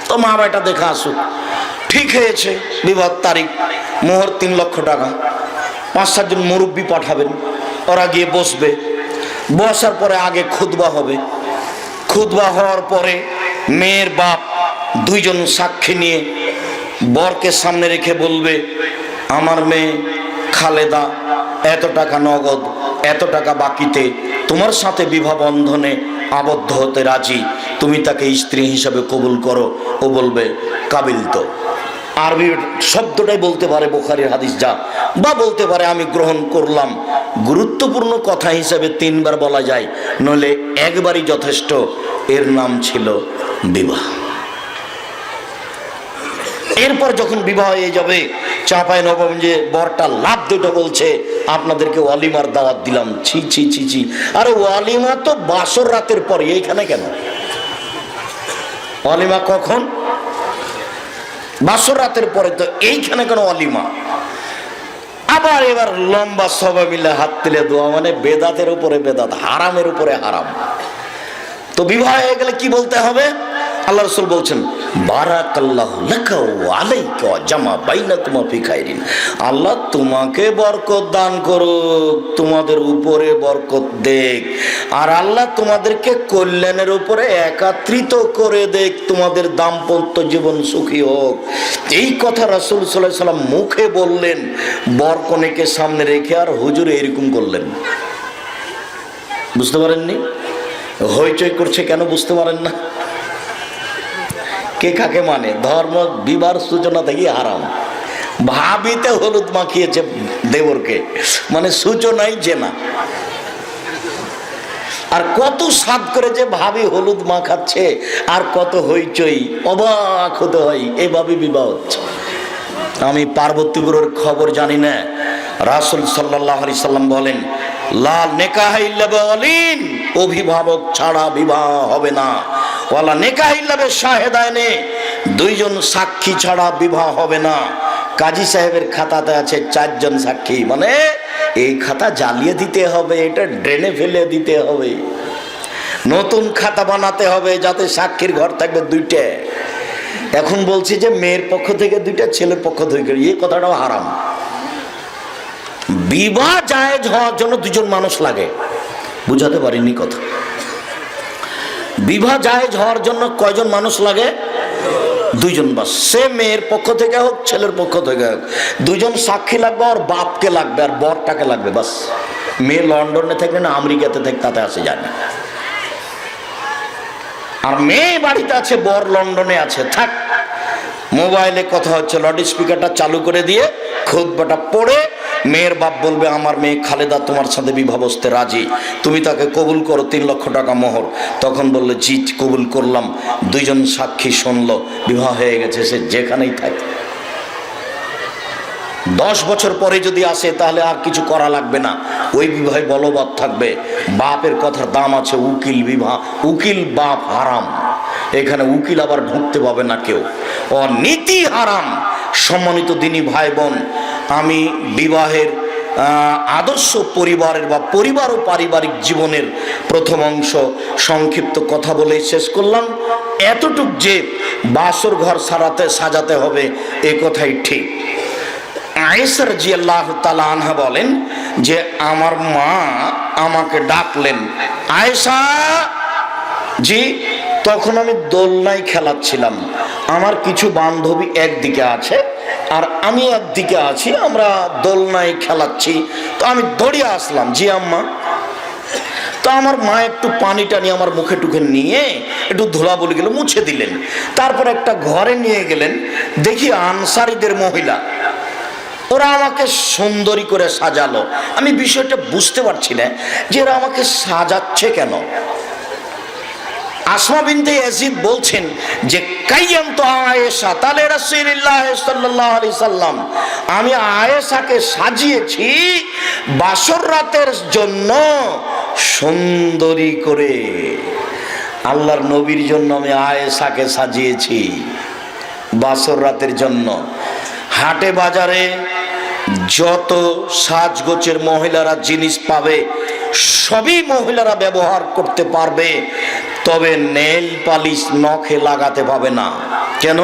তো মা বেটা দেখে আসুক। ঠিক হয়েছে বিবাহ তারিখ, মোহর 3 লক্ষ টাকা, 5-7 জন মুরব্বী পাঠাবেন, ওরা গিয়ে বসবে। বসার পরে আগে খুতবা হবে, খুতবা হওয়ার পরে মেয়ের বাপ 2 জন সাক্ষী নিয়ে বরকে সামনে রেখে বলবে, আমার মেয়ে খালেদা এত টাকা নগদ, এত টাকা বাকিতে তোমার সাথে বিবাহ বন্ধনে আবদ্ধ হতে রাজি, তুমি তাকে স্ত্রী হিসাবে কবুল করো। ও বলবে কাবিল তো। আরবি শব্দটাই বলতে পারে বুখারীর হাদিস যা, বা বলতে পারে আমি গ্রহণ করলাম। গুরুত্বপূর্ণ কথা হিসেবে 3 বার বলা যায়, নইলে একবারই যথেষ্ট। এর নাম ছিল বিবাহ। এরপর যখন বিবাহ হয়ে যাবে, চাঁপাইনবাবগঞ্জে বরটা লাভ দুটো বলছে আপনাদেরকে ওয়ালিমার দাওয়াত দিলাম। ছি ছি ছি ছি, আরে ওয়ালিমা তো বাসর রাতের পরে, এইখানে কেন ওয়ালিমা? কখন? বাসর রাতের পরে, তো এইখানে কেন ওয়ালিমা? আবার এবার লম্বা সবাই মিলে হাত তুলে দোয়া, মানে বেদাতের উপরে বেদাত, হারামের উপরে হারাম। তো বিবাহ হয়ে গেলে কি বলতে হবে? আল্লাহ রাসূল বলছেন বারাকাল্লাহু লাকা ওয়া আলাইকা জামা বাইনাকুমা ফি খাইরিন। আল্লাহ তোমাকে বরকত দান করুক, তোমাদের উপরে বরকত দেখ, আর আল্লাহ তোমাদেরকে কল্যাণের উপরে একত্রিত করে দেখ, তোমাদের দাম্পত্য জীবন সুখী হোক। এই কথা রাসূল সাল্লাল্লাহু আলাইহি সাল্লাম মুখে বললেন, বরকনেকে সামনে রেখে, আর হুজুর এরকম করলেন। বুঝতে পারেননি? হইচই করছে কেন বুঝতে পারেন না? কে কাকে মানে? ধর্ম বিবাহ সূচনা থেকে হারাম। ভাবিতে হলুদ মাখিয়েছে দেবরকে, মানে সূচনাই জেনা। আর কত সাদ করে যে ভাবি হলুদ মাখাচ্ছে, আর কত হইচই, অবাক হতে হয়। এইভাবে বিবাহ হচ্ছে। আমি পার্বতীপুরের খবর জানি না, রাসূল সাল্লাল্লাহু আলাইহি সাল্লাম বলেন লা নিকাহ ইল্লা বিওয়ালিন, অভিভাবক ছাড়া বিবাহ হবে না। ওয়ালা নিকাহ ইল্লা বিশাহিদাইনি, 2 জন সাক্ষী ছাড়া বিবাহ হবে না। কাজী সাহেবের খাতাতে আছে 4 জন সাক্ষী, মানে এই খাতা জ্বালিয়ে দিতে হবে, এটা ড্রেনে ফেলে দিতে হবে, নতুন খাতা বানাতে হবে যাতে সাক্ষীর ঘর থাকবে 2টে। এখন বলছি যে মেয়ের পক্ষ থেকে 2টা, ছেলের পক্ষ থেকে, এই কথাটাও হারাম। বিবাহ জায়েজ হওয়ার জন্য 2 জন মানুষ লাগে। বুঝাতে পারিনি কথা? বিবাহ জায়েজ হওয়ার জন্য কয়জন মানুষ লাগে? 2 জন বাস। সে মেয়ের পক্ষ থেকে হোক, ছেলের পক্ষ থেকে হোক, 2 জন সাক্ষী লাগবে, আর বাপকে লাগবে, আর বরটাকে লাগবে, বাস। মেয়ে লন্ডনে থাকবে না আমেরিকাতে থাকবে, তাতে আসে যায় না। আর মেয়ে বাড়িতে আছে, বর লন্ডনে আছে, থাক। মোবাইলে কথা হচ্ছে, লাউড স্পিকারটা চালু করে দিয়ে খুতবাটা পড়ে মেয়ের বাপ বলবে আমার মেয়ে খালেদা তোমার সাথে বিবাহ বসতে রাজি, তুমি তাকে কবুল করো, 3 লক্ষ টাকা মোহর। তখন বললে জি কবুল করলাম। 2 জন সাক্ষী শুনলো, বিবাহ হয়ে গেছে, সে যেখানেই থাকে। 10 বছর পরে যদি আসে তাহলে আর কিছু করা লাগবে না, ওই বিবাহে বলবৎ থাকবে। বাপের কথার দাম আছে। উকিল বিবাহ, উকিল বাপ হারাম, এখানে উকিল আবার ঢুকতে পাবে না কেউ, ও নীতি হারাম। সম্মানিত দিনী ভাই বোন, আমি বিবাহের আদর্শ পরিবারের বা পরিবার ও পারিবারিক জীবনের প্রথম অংশ সংক্ষিপ্ত কথা বলে শেষ করলাম। এতটুক যে বাসর ঘর সাজাতে হবে, এ কথাই ঠিক। আয়েশা রাদিয়াল্লাহু তাআলা আনহা বলেন যে আমার মা আমাকে ডাকলেন, আয়েশা জি। তখন আমি দোলনায় খেলাচ্ছিলাম, আমার কিছু বান্ধবী একদিকে আছে আর আমি একদিকে আছি, আমরা দোলনায় খেলাচ্ছি। তো আমি দৌড়িয়ে আসলাম, জি আম্মা। তো আমার মা একটু পানি টানি আমার মুখে টুখে নিয়ে একটু ধুলাবালি গেলে মুছে দিলেন। তারপর একটা ঘরে নিয়ে গেলেন, দেখি আনসারীদের মহিলা, ওরা আমাকে সুন্দরী করে সাজালো। আমি বিষয়টা বুঝতে পারছি না যে এরা আমাকে সাজাচ্ছে কেন। আসমা বিনতে ইয়াজিদ বলছেন যে কাইয়ামতু আয়েশা তালে রাসূলুল্লাহ সাল্লাল্লাহু আলাইহি সাল্লাম, আমি আয়েশাকে সাজিয়েছি বাসর রাতের জন্য সুন্দরী করে। আল্লাহর নবীর জন্য আমি আয়েশাকে সাজিয়েছি বাসর রাতের জন্য। হাটে বাজারে যত সাজগোছের মহিলারা জিনিস পাবে সবই মহিলারা ব্যবহার করতে পারবে, তবে নেল পালিশ নখে লাগাতে পাবে না। কেন?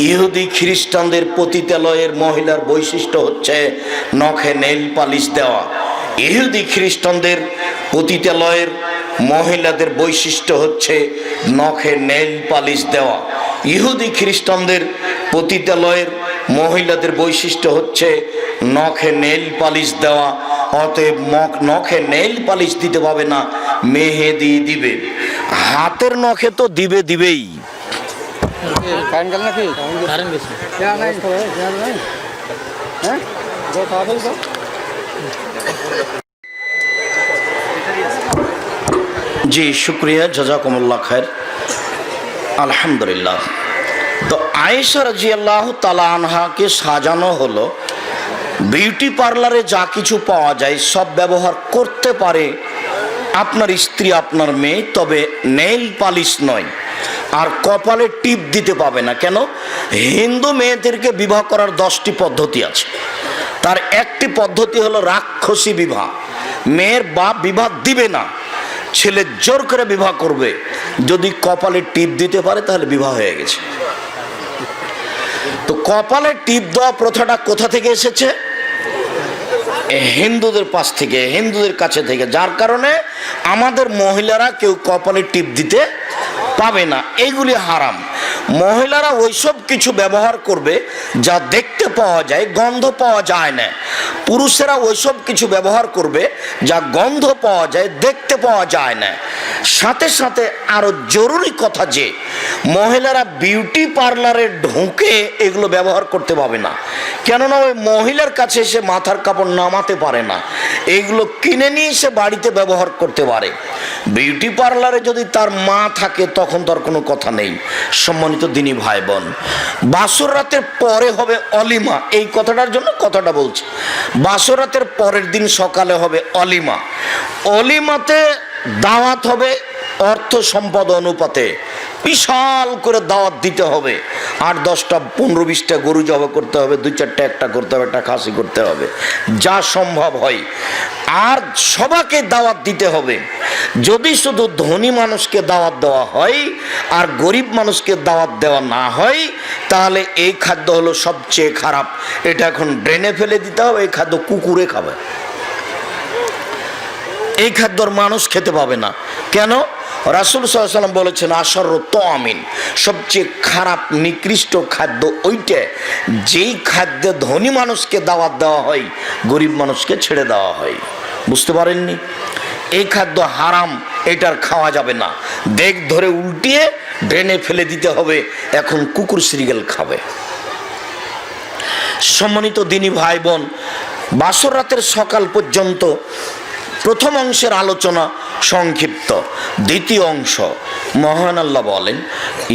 ইহুদি খ্রিস্টানদের পতিতালয়ের মহিলার বৈশিষ্ট্য হচ্ছে নখে নেল পালিশ দেওয়া। ইহুদি খ্রিস্টানদের পতিতালয়ের মহিলাদের বৈশিষ্ট্য হচ্ছে নখে নেল পালিশ দেওয়া। ইহুদি খ্রিস্টানদের পতিতালয়ের মহিলাদের বৈশিষ্ট্য হচ্ছে নখে নেল পালিশ দেওয়া। অতএব নখে নেল পালিশ দিতে পাবে না, মেহেদি দিবে। হাতের নখে তো দিবেই, কারেন্ট গেল নাকি? কারেন্ট গেছে। হ্যাঁ জি শুক্রিয়া, জাযাকুমুল্লাহ খায়ের। আলহামদুলিল্লাহ। তো আয়েশা রাদিয়াল্লাহু তাআলা আনহাকে সাজানো হলো বিউটি পার্লারে যা কিছু পাওয়া যায় সব ব্যবহার করতে পারে আপনার স্ত্রী, আপনার মেয়ে, তবে নেইল পালিশ নয়, আর কপালে টিপ দিতে পাবে না। কেন? হিন্দু মেয়েদেরকে বিবাহ করার 10টি পদ্ধতি আছে, তার একটি পদ্ধতি হলো রাক্ষসী বিবাহ। মেয়ের বাপ বিবাহ দিবে না, ছেলে জোর করে বিবাহ করবে। যদি কপালে টিপ দিতে পারে তাহলে বিবাহ হয়ে গেছে। তো কপালে টিপ দেওয়া প্রথাটা কোথা থেকে এসেছে? হিন্দুদের পাশ থেকে, হিন্দুদের কাছে থেকে, যার কারণে আমাদের মহিলারা কেউ কপালে টিপ দিতে পাবে না। এইগুলি হারাম। মহিলারা ওইসব কিছু ব্যবহার করবে যা দেখতে পাওয়া যায়, গন্ধ পাওয়া যায় না। পুরুষেরা ওইসব কিছু ব্যবহার করবে যা গন্ধ পাওয়া যায়, দেখতে পাওয়া যায় না। সাথে সাথে আরো জরুরি কথা যে মহিলারা বিউটি পার্লারে ঢুকে এগুলো ব্যবহার করতে পাবে না। কেননা ওই মহিলার কাছে এসে মাথার কাপড় নামাতে পারে না, এইগুলো কিনে নিয়ে এসে বাড়িতে ব্যবহার করতে পারে। বিউটি পার্লারে যদি তার মা থাকে তখন তার কোনো কথা নেই। সম্মানিত দিনী ভাই বোন, বাসর রাতের পরে হবে অলিমা। এই কথাটার জন্য কথাটা বলছি। বাসর রাতের পরের দিন সকালে হবে অলিমা। অলিমাতে দাওয়াত হবে অর্থ সম্পদ অনুপাতে, বিশাল করে দাওয়াত দিতে হবে। 8, 10টা, 15, 20টা গরু জবাই করতে হবে, 2-4টা একটা করতে হবে, একটা খাসি করতে হবে, যা সম্ভব হয়। আর সবাইকে দাওয়াত দিতে হবে। যদি শুধু ধনী মানুষকে দাওয়াত দেওয়া হয় আর গরিব মানুষকে দাওয়াত দেওয়া না হয়, তাহলে এই খাদ্য হলো সবচেয়ে খারাপ। এটা এখন ড্রেনে ফেলে দিতে হবে। এই খাদ্য কুকুরে খাবে, এই খাদ্যর মানুষ খেতে পাবে না। কেন? রাসূল সাল্লাল্লাহু আলাইহি ওয়াসাল্লাম বলেছেন, আশারু তাআমিন, সবচেয়ে খারাপ নিকৃষ্ট খাদ্য ওইটা যেই খাদ্যে ধনী মানুষকে দাওয়াত দেওয়া হয়, গরিব মানুষকে ছেড়ে দেওয়া হয়। বুঝতে পারেননি? এই খাদ্য হারাম, এটার খাওয়া যাবে না। দেখ ধরে উল্টিয়ে ড্রেনে ফেলে দিতে হবে, এখন কুকুর শ্রীগেল খাবে। সম্মানিত দিনী ভাই বোন, বাসর রাতের সকাল পর্যন্ত প্রথম অংশের আলোচনা সংক্ষিপ্ত। দ্বিতীয় অংশ মহান আল্লাহ বলেন,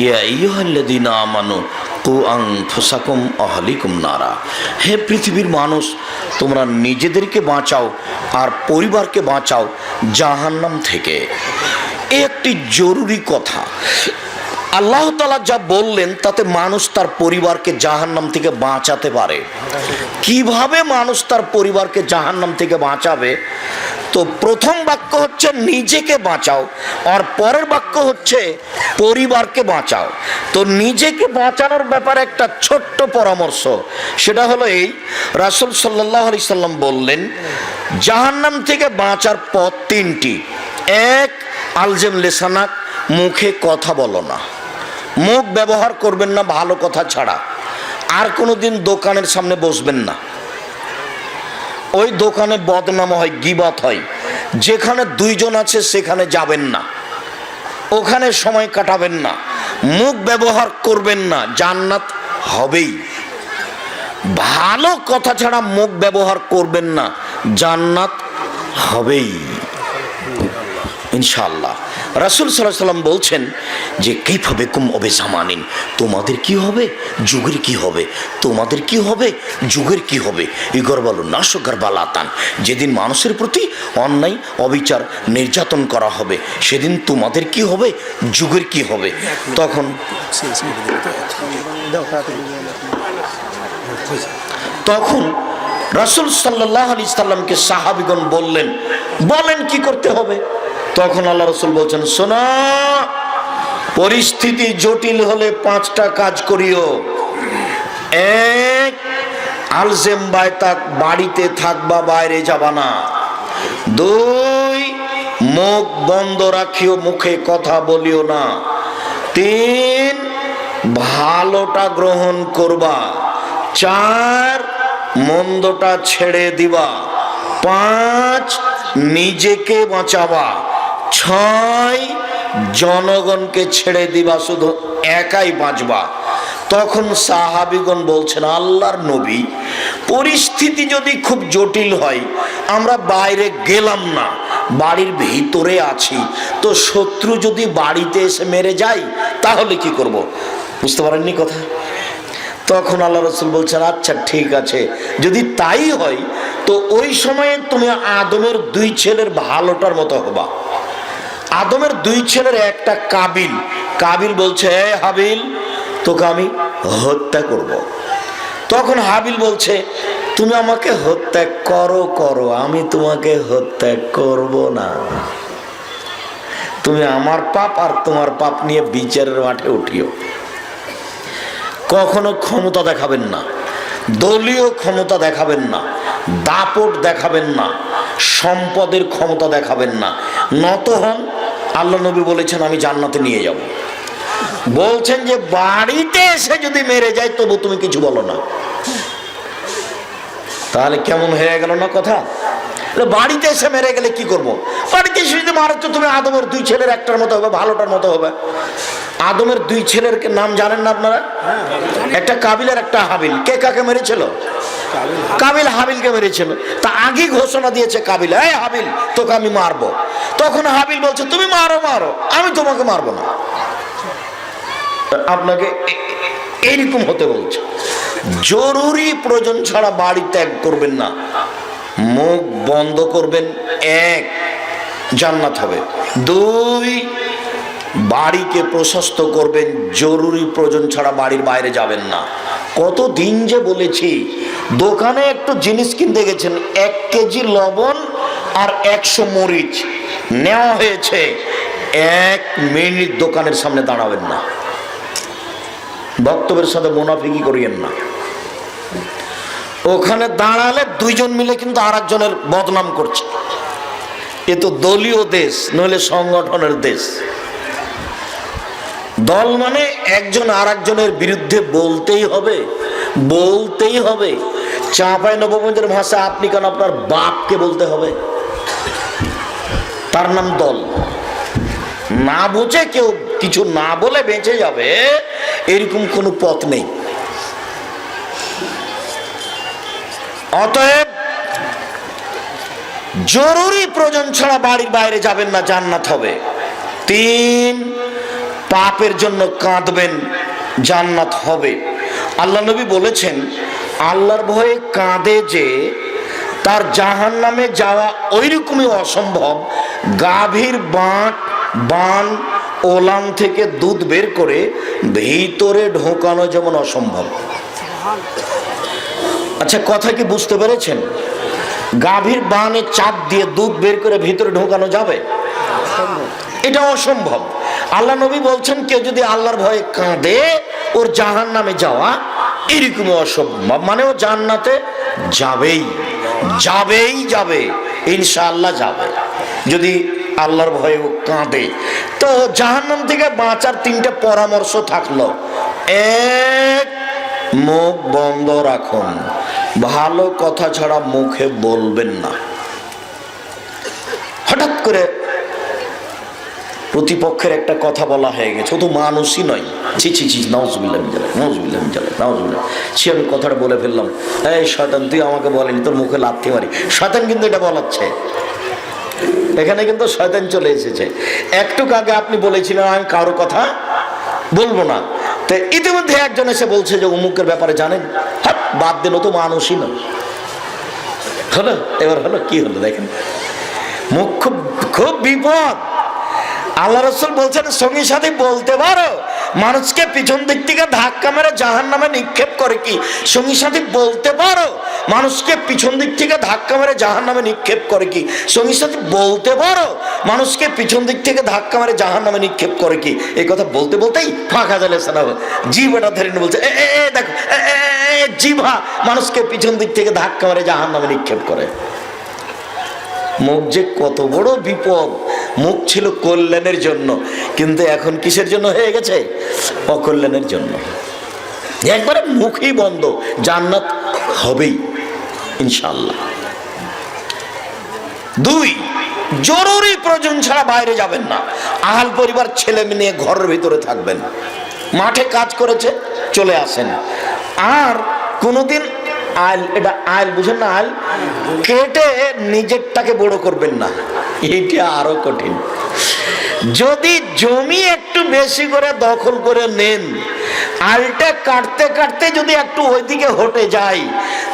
ইয়া আইয়ুহাল্লাযীনা আমানু কু আনফুসাকুম আহলিকুম নারা, হে পৃথিবীর মানুষ, তোমরা নিজেদেরকে বাঁচাও আর পরিবারকে বাঁচাও জাহান্নাম থেকে। এই একটি জরুরি কথা। আল্লাহ তাআলা যা বললেন তাতে মানুষ তার পরিবারকে জাহান্নাম থেকে বাঁচাতে পারে। কিভাবে মানুষ তার পরিবারকে জাহান্নাম থেকে বাঁচাবে? তো প্রথম বাক্য হচ্ছে নিজেকে বাঁচাও, আর পরের বাক্য হচ্ছে পরিবারকে বাঁচাও। তো নিজেকে বাঁচানোর ব্যাপারে একটা ছোট্ট পরামর্শ, সেটা হলো এই, রাসূল সাল্লাল্লাহু আলাইহি সাল্লাম বললেন জাহান্নাম থেকে বাঁচার পথ 3টি। 1, আলজেম লেসানাক, মুখে কথা বলো না, মুখ ব্যবহার করবেন না ভালো কথা ছাড়া। আর কোনোদিন দোকানের সামনে বসবেন না, ওই দোকানে বদনাম হয়, গীবত হয়। যেখানে 2 জন আছে সেখানে যাবেন না, ওখানে সময় কাটাবেন না। মুখ ব্যবহার করবেন না, জান্নাত হবেই। ভালো কথা ছাড়া মুখ ব্যবহার করবেন না, জান্নাত হবেই ইনশাআল্লাহ। রাসূল সাল্লাল্লাহু আলাইহি ওয়াসাল্লাম বলছেন যে কাইফা বিকুম ওবে জামানিন, তোমাদের কি হবে, যুগের কি হবে, তোমাদের কি হবে, যুগের কি হবে। ইগরবালু নাশকার বালাতান, যেদিন মানুষের প্রতি অন্যায়, অবিচার, নির্যাতন করা হবে, সেদিন তোমাদের কি হবে, যুগের কি হবে। তখন রাসূল সাল্লাল্লাহু আলাইহি সাল্লামকে সাহাবীগণ বলেন কি করতে হবে। তখন আল্লাহ রাসূল বলছেন, শোনো, পরিস্থিতি জটিল হলে 5টা কাজ করিও। 1, আলজেম বাইতাক, বাড়িতে থাকবা, বাইরে যাবা না। 2, মুখ বন্ধ রাখিও, মুখে কথা বলিও না। 3, ভালোটা গ্রহণ করবা। 4, মন্দটা ছেড়ে দিবা। 5, নিজেকে বাঁচাবা। 6, জনগণকে ছেড়ে দিবা, শুধু একাই বাঁচবা। তখন সাহাবীগণ বলছেন, আল্লাহর নবী, পরিস্থিতি যদি খুব জটিল হয়, আমরা বাইরে গেলাম না, বাড়ির ভিতরে আছি, তো শত্রু যদি বাড়িতে এসে মেরে যায় তাহলে কি করব? বুঝতে পারেননি কথা? তখন আল্লাহ রাসূল বলছেন, আচ্ছা ঠিক আছে, যদি তাই হয় তো ওই সময়ে তুমি আদমের 2 ছেলের ভালোটার মতো হবা। আদমের 2 ছেলের একটা কাবিল। কাবিল বলছে, হে হাবিল, তোকে আমি হত্যা করব। তখন হাবিল বলছে, তুমি আমাকে হত্যা করো, আমি তোমাকে হত্যা করব না। তুমি আমার পাপ আর তোমার পাপ নিয়ে বিচারের মাঠে উঠিও। কখনো ক্ষমতা দেখাবেন না, দলীয় ক্ষমতা দেখাবেন না, দাপট দেখাবেন না, সম্পদের ক্ষমতা দেখাবেন না, নত হন। আল্লাহ নবী বলেছেন, আমি জান্নাতে নিয়ে যাব। বলছেন যে বাড়িতে এসে যদি মেরে যায় তবু তুমি কিছু বলো না। তাহলে কেমন হয়ে গেল না কথা? বাড়িতে এসে মেরে গেলে কি করব? বাড়িতে এসে যদি মারো তো তুমি আদমের 2 ছেলের একটার মতো হবে, ভালোটার মতো হবে। আদমের 2 ছেলের নাম জানেন না আপনারা? একটা কাবিল আর একটা হাবিল। কে কাকে মেরেছিল? কাবিল হাবিলকে মেরেছিল। তা আগে ঘোষণা দিয়েছে কাবিল, এই হাবিল, তোকে আমি মারবো। তখন হাবিল বলছে, তুমি মারো, আমি তোমাকে মারবো না। আপনাকে এইরকম হতে বলছে। জরুরি প্রয়োজন ছাড়া বাড়ি ত্যাগ করবেন না, মুখ বন্ধ করবেন। 1, জান্নাত হবে। 2, বাড়িকে প্রশস্ত করবেন। জরুরি প্রয়োজন ছাড়া বাড়ির বাইরে যাবেন না। কতদিন যে বলেছি, দোকানে একটু জিনিস কিনতে গেছেন, 1 কেজি লবণ আর 100 মরিচ নেওয়া হয়েছে, 1 মিনিট দোকানের সামনে দাঁড়াবেন না। বক্তব্যের সাথে মুনাফিকি করিয়েন না। ওখানে দাঁড়ালে 2 জন মিলে কিন্তু আরেকজনের বদনাম করছে। এ তো দলীয় দেশ, নইলে সংগঠনের দেশ। দল মানে একজন আরেকজনের বিরুদ্ধে বলতেই হবে। চাঁপাইনবাবগঞ্জের ভাষা আপনি কেন আপনার বাপকে বলতে হবে? তার নাম দল। না বুঝে কেউ কিছু না বলে বেঁচে যাবে, এরকম কোনো পথ নেই। অতএব জরুরি প্রয়োজন ছাড়া বাড়ির বাইরে যাবেন না, জান্নাত হবে। 3, পাপের জন্য কাঁদবেন, জান্নাত হবে। আল্লাহ নবী বলেছেন, আল্লাহর ভয়ে কাঁদে যে তার জাহান্নামে যাওয়া ওইরকমই অসম্ভব, গাভীর বান ওলান থেকে দুধ বের করে ভিতরে ঢোকানো যেমন অসম্ভব। আচ্ছা, কথা কি বুঝতে পেরেছেন? গাভীর বানে চাপ দিয়ে দুধ বের করে ভিতরে ঢোকানো যাবে? এটা অসম্ভব। আল্লাহ নবী বলছেন, কেউ যদি আল্লাহর ভয়ে কাঁদে, ওর জাহান্নামে যাওয়া এরকমই অসম্ভব। মানে ও জান্নাতে যাবে, ইনশাআল্লাহ যাবে, যদি আল্লাহর ভয়ে ও কাঁদে। তো জাহান্নাম থেকে বাঁচার 3টে পরামর্শ থাকলো। 1, মুখ বন্ধ রাখুন, ভালো কথা ছাড়া মুখে বলবেন না। হঠাৎ করে প্রতিপক্ষের একটা কথা বলা হয়ে গেছে, ও তো মানুষই নয়, ছি, নাউজুবিল্লাহ, সে আমি কথাটা বলে ফেললাম, এই শয়তান, তুই আমাকে বলেনি, তোর মুখে লাথি মারি। শয়তান কিন্তু এটা বলাচ্ছে, এখানে কিন্তু শয়তান চলে এসেছে। একটু আগে আপনি বলেছিলেন আমি কারো কথা বলবো না, তো ইতিমধ্যে একজন এসে বলছে যে অমুকের ব্যাপারে জানেন, বাদ দিন, ও তো মানুষই নয়। এবার হলো কি হলো দেখেন, মুখ খুব বিপদ। আল্লাহ রাসূল বলছেন, সঙ্গী সাথী বলতে পারো মানুষকে পিছন দিক থেকে ধাক্কা মেরে জাহান্নামে নিক্ষেপ করে কি? সঙ্গী সাথী বলতে পারো মানুষকে পিছন দিক থেকে ধাক্কা মেরে জাহান্নামে নিক্ষেপ করে কি? সঙ্গী সাথী বলতে পারো মানুষকে পিছন দিক থেকে ধাক্কা মেরে জাহান্নামে নিক্ষেপ করে কি? এই কথা বলতে বলতেই ফাঁকা জালে জিভাটা ধরে বলছে, দেখো জিভা মানুষকে পিছন দিক থেকে ধাক্কা মেরে জাহান্নামে নিক্ষেপ করে। মুখ যে কত বড় বিপদ। মুখ ছিল কল্যাণের জন্য, কিন্তু এখন কিসের জন্য হয়ে গেছে? অকল্যাণের জন্য। একবারে মুখই বন্ধ, জান্নাত হবেই ইনশাআল্লাহ। 2, জরুরি প্রয়োজন ছাড়া বাইরে যাবেন না। আহাল পরিবার ছেলে মেয়ে নিয়ে ঘরের ভিতরে থাকবেন। মাঠে কাজ করেছে, চলে আসেন। আর কোনোদিন আইল, এটা আইল বুঝেন না, আইল কেটে নিজেরটাকে বড় করবেন না, এইটা আরো কঠিন। যদি জমি একটু বেশি করে দখল করে নেন, আলটা কাটতে কাটতে যদি একটু ওইদিকে হটে যায়,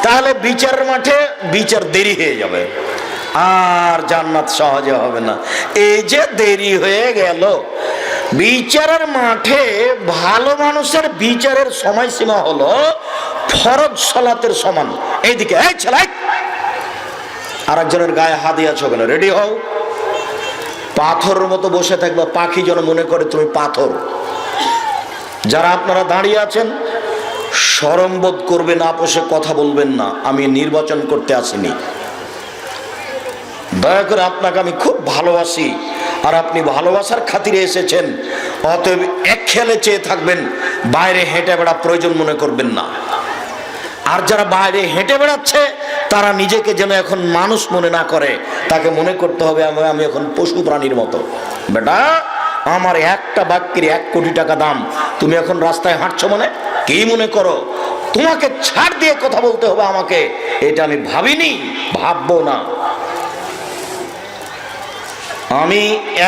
তাহলে বিচারের মাঠে বিচার দেরি হয়ে যাবে, আর জান্নাত সহজে হবে না। এই যে দেরি হয়ে গেল, বিচারের মাঠে ভালো মানুষের বিচারের সময়সীমা হলো ফরজ সালাতের সমান। এইদিকে এই ছেলে, আর একজনের গায়ে হাত দিয়েছ কেন? রেডি হও। পাথরের মতো বসে থাকবে, পাখি যেন মনে করে তুমি পাথর। যারা আপনারা দাঁড়িয়ে আছেন, শরম বোধ করবেন, আপোষে কথা বলবেন না। আমি নির্বাচন করতে আসিনি, দয়া করে আপনাকে আমি খুব ভালোবাসি, আর আপনি ভালোবাসার খাতিরে এসেছেন। অতএব এক খেয়ালে চেয়ে থাকবেন, বাইরে হেঁটে বেড়া প্রয়োজন মনে করবেন না। আর যারা বাইরে হেঁটে বেড়াচ্ছে, তারা নিজেকে যেন এখন মানুষ মনে না করে, তাকে মনে করতে হবে আমি এখন পশু প্রাণীর মতো। বেটা, আমার একটা বাক্যের 1 কোটি টাকা দাম, তুমি এখন রাস্তায় হাঁটছো মানে কি মনে করো? তোমাকে ছাড় দিয়ে কথা বলতে হবে আমাকে, এটা আমি ভাবিনি, ভাববো না। আমি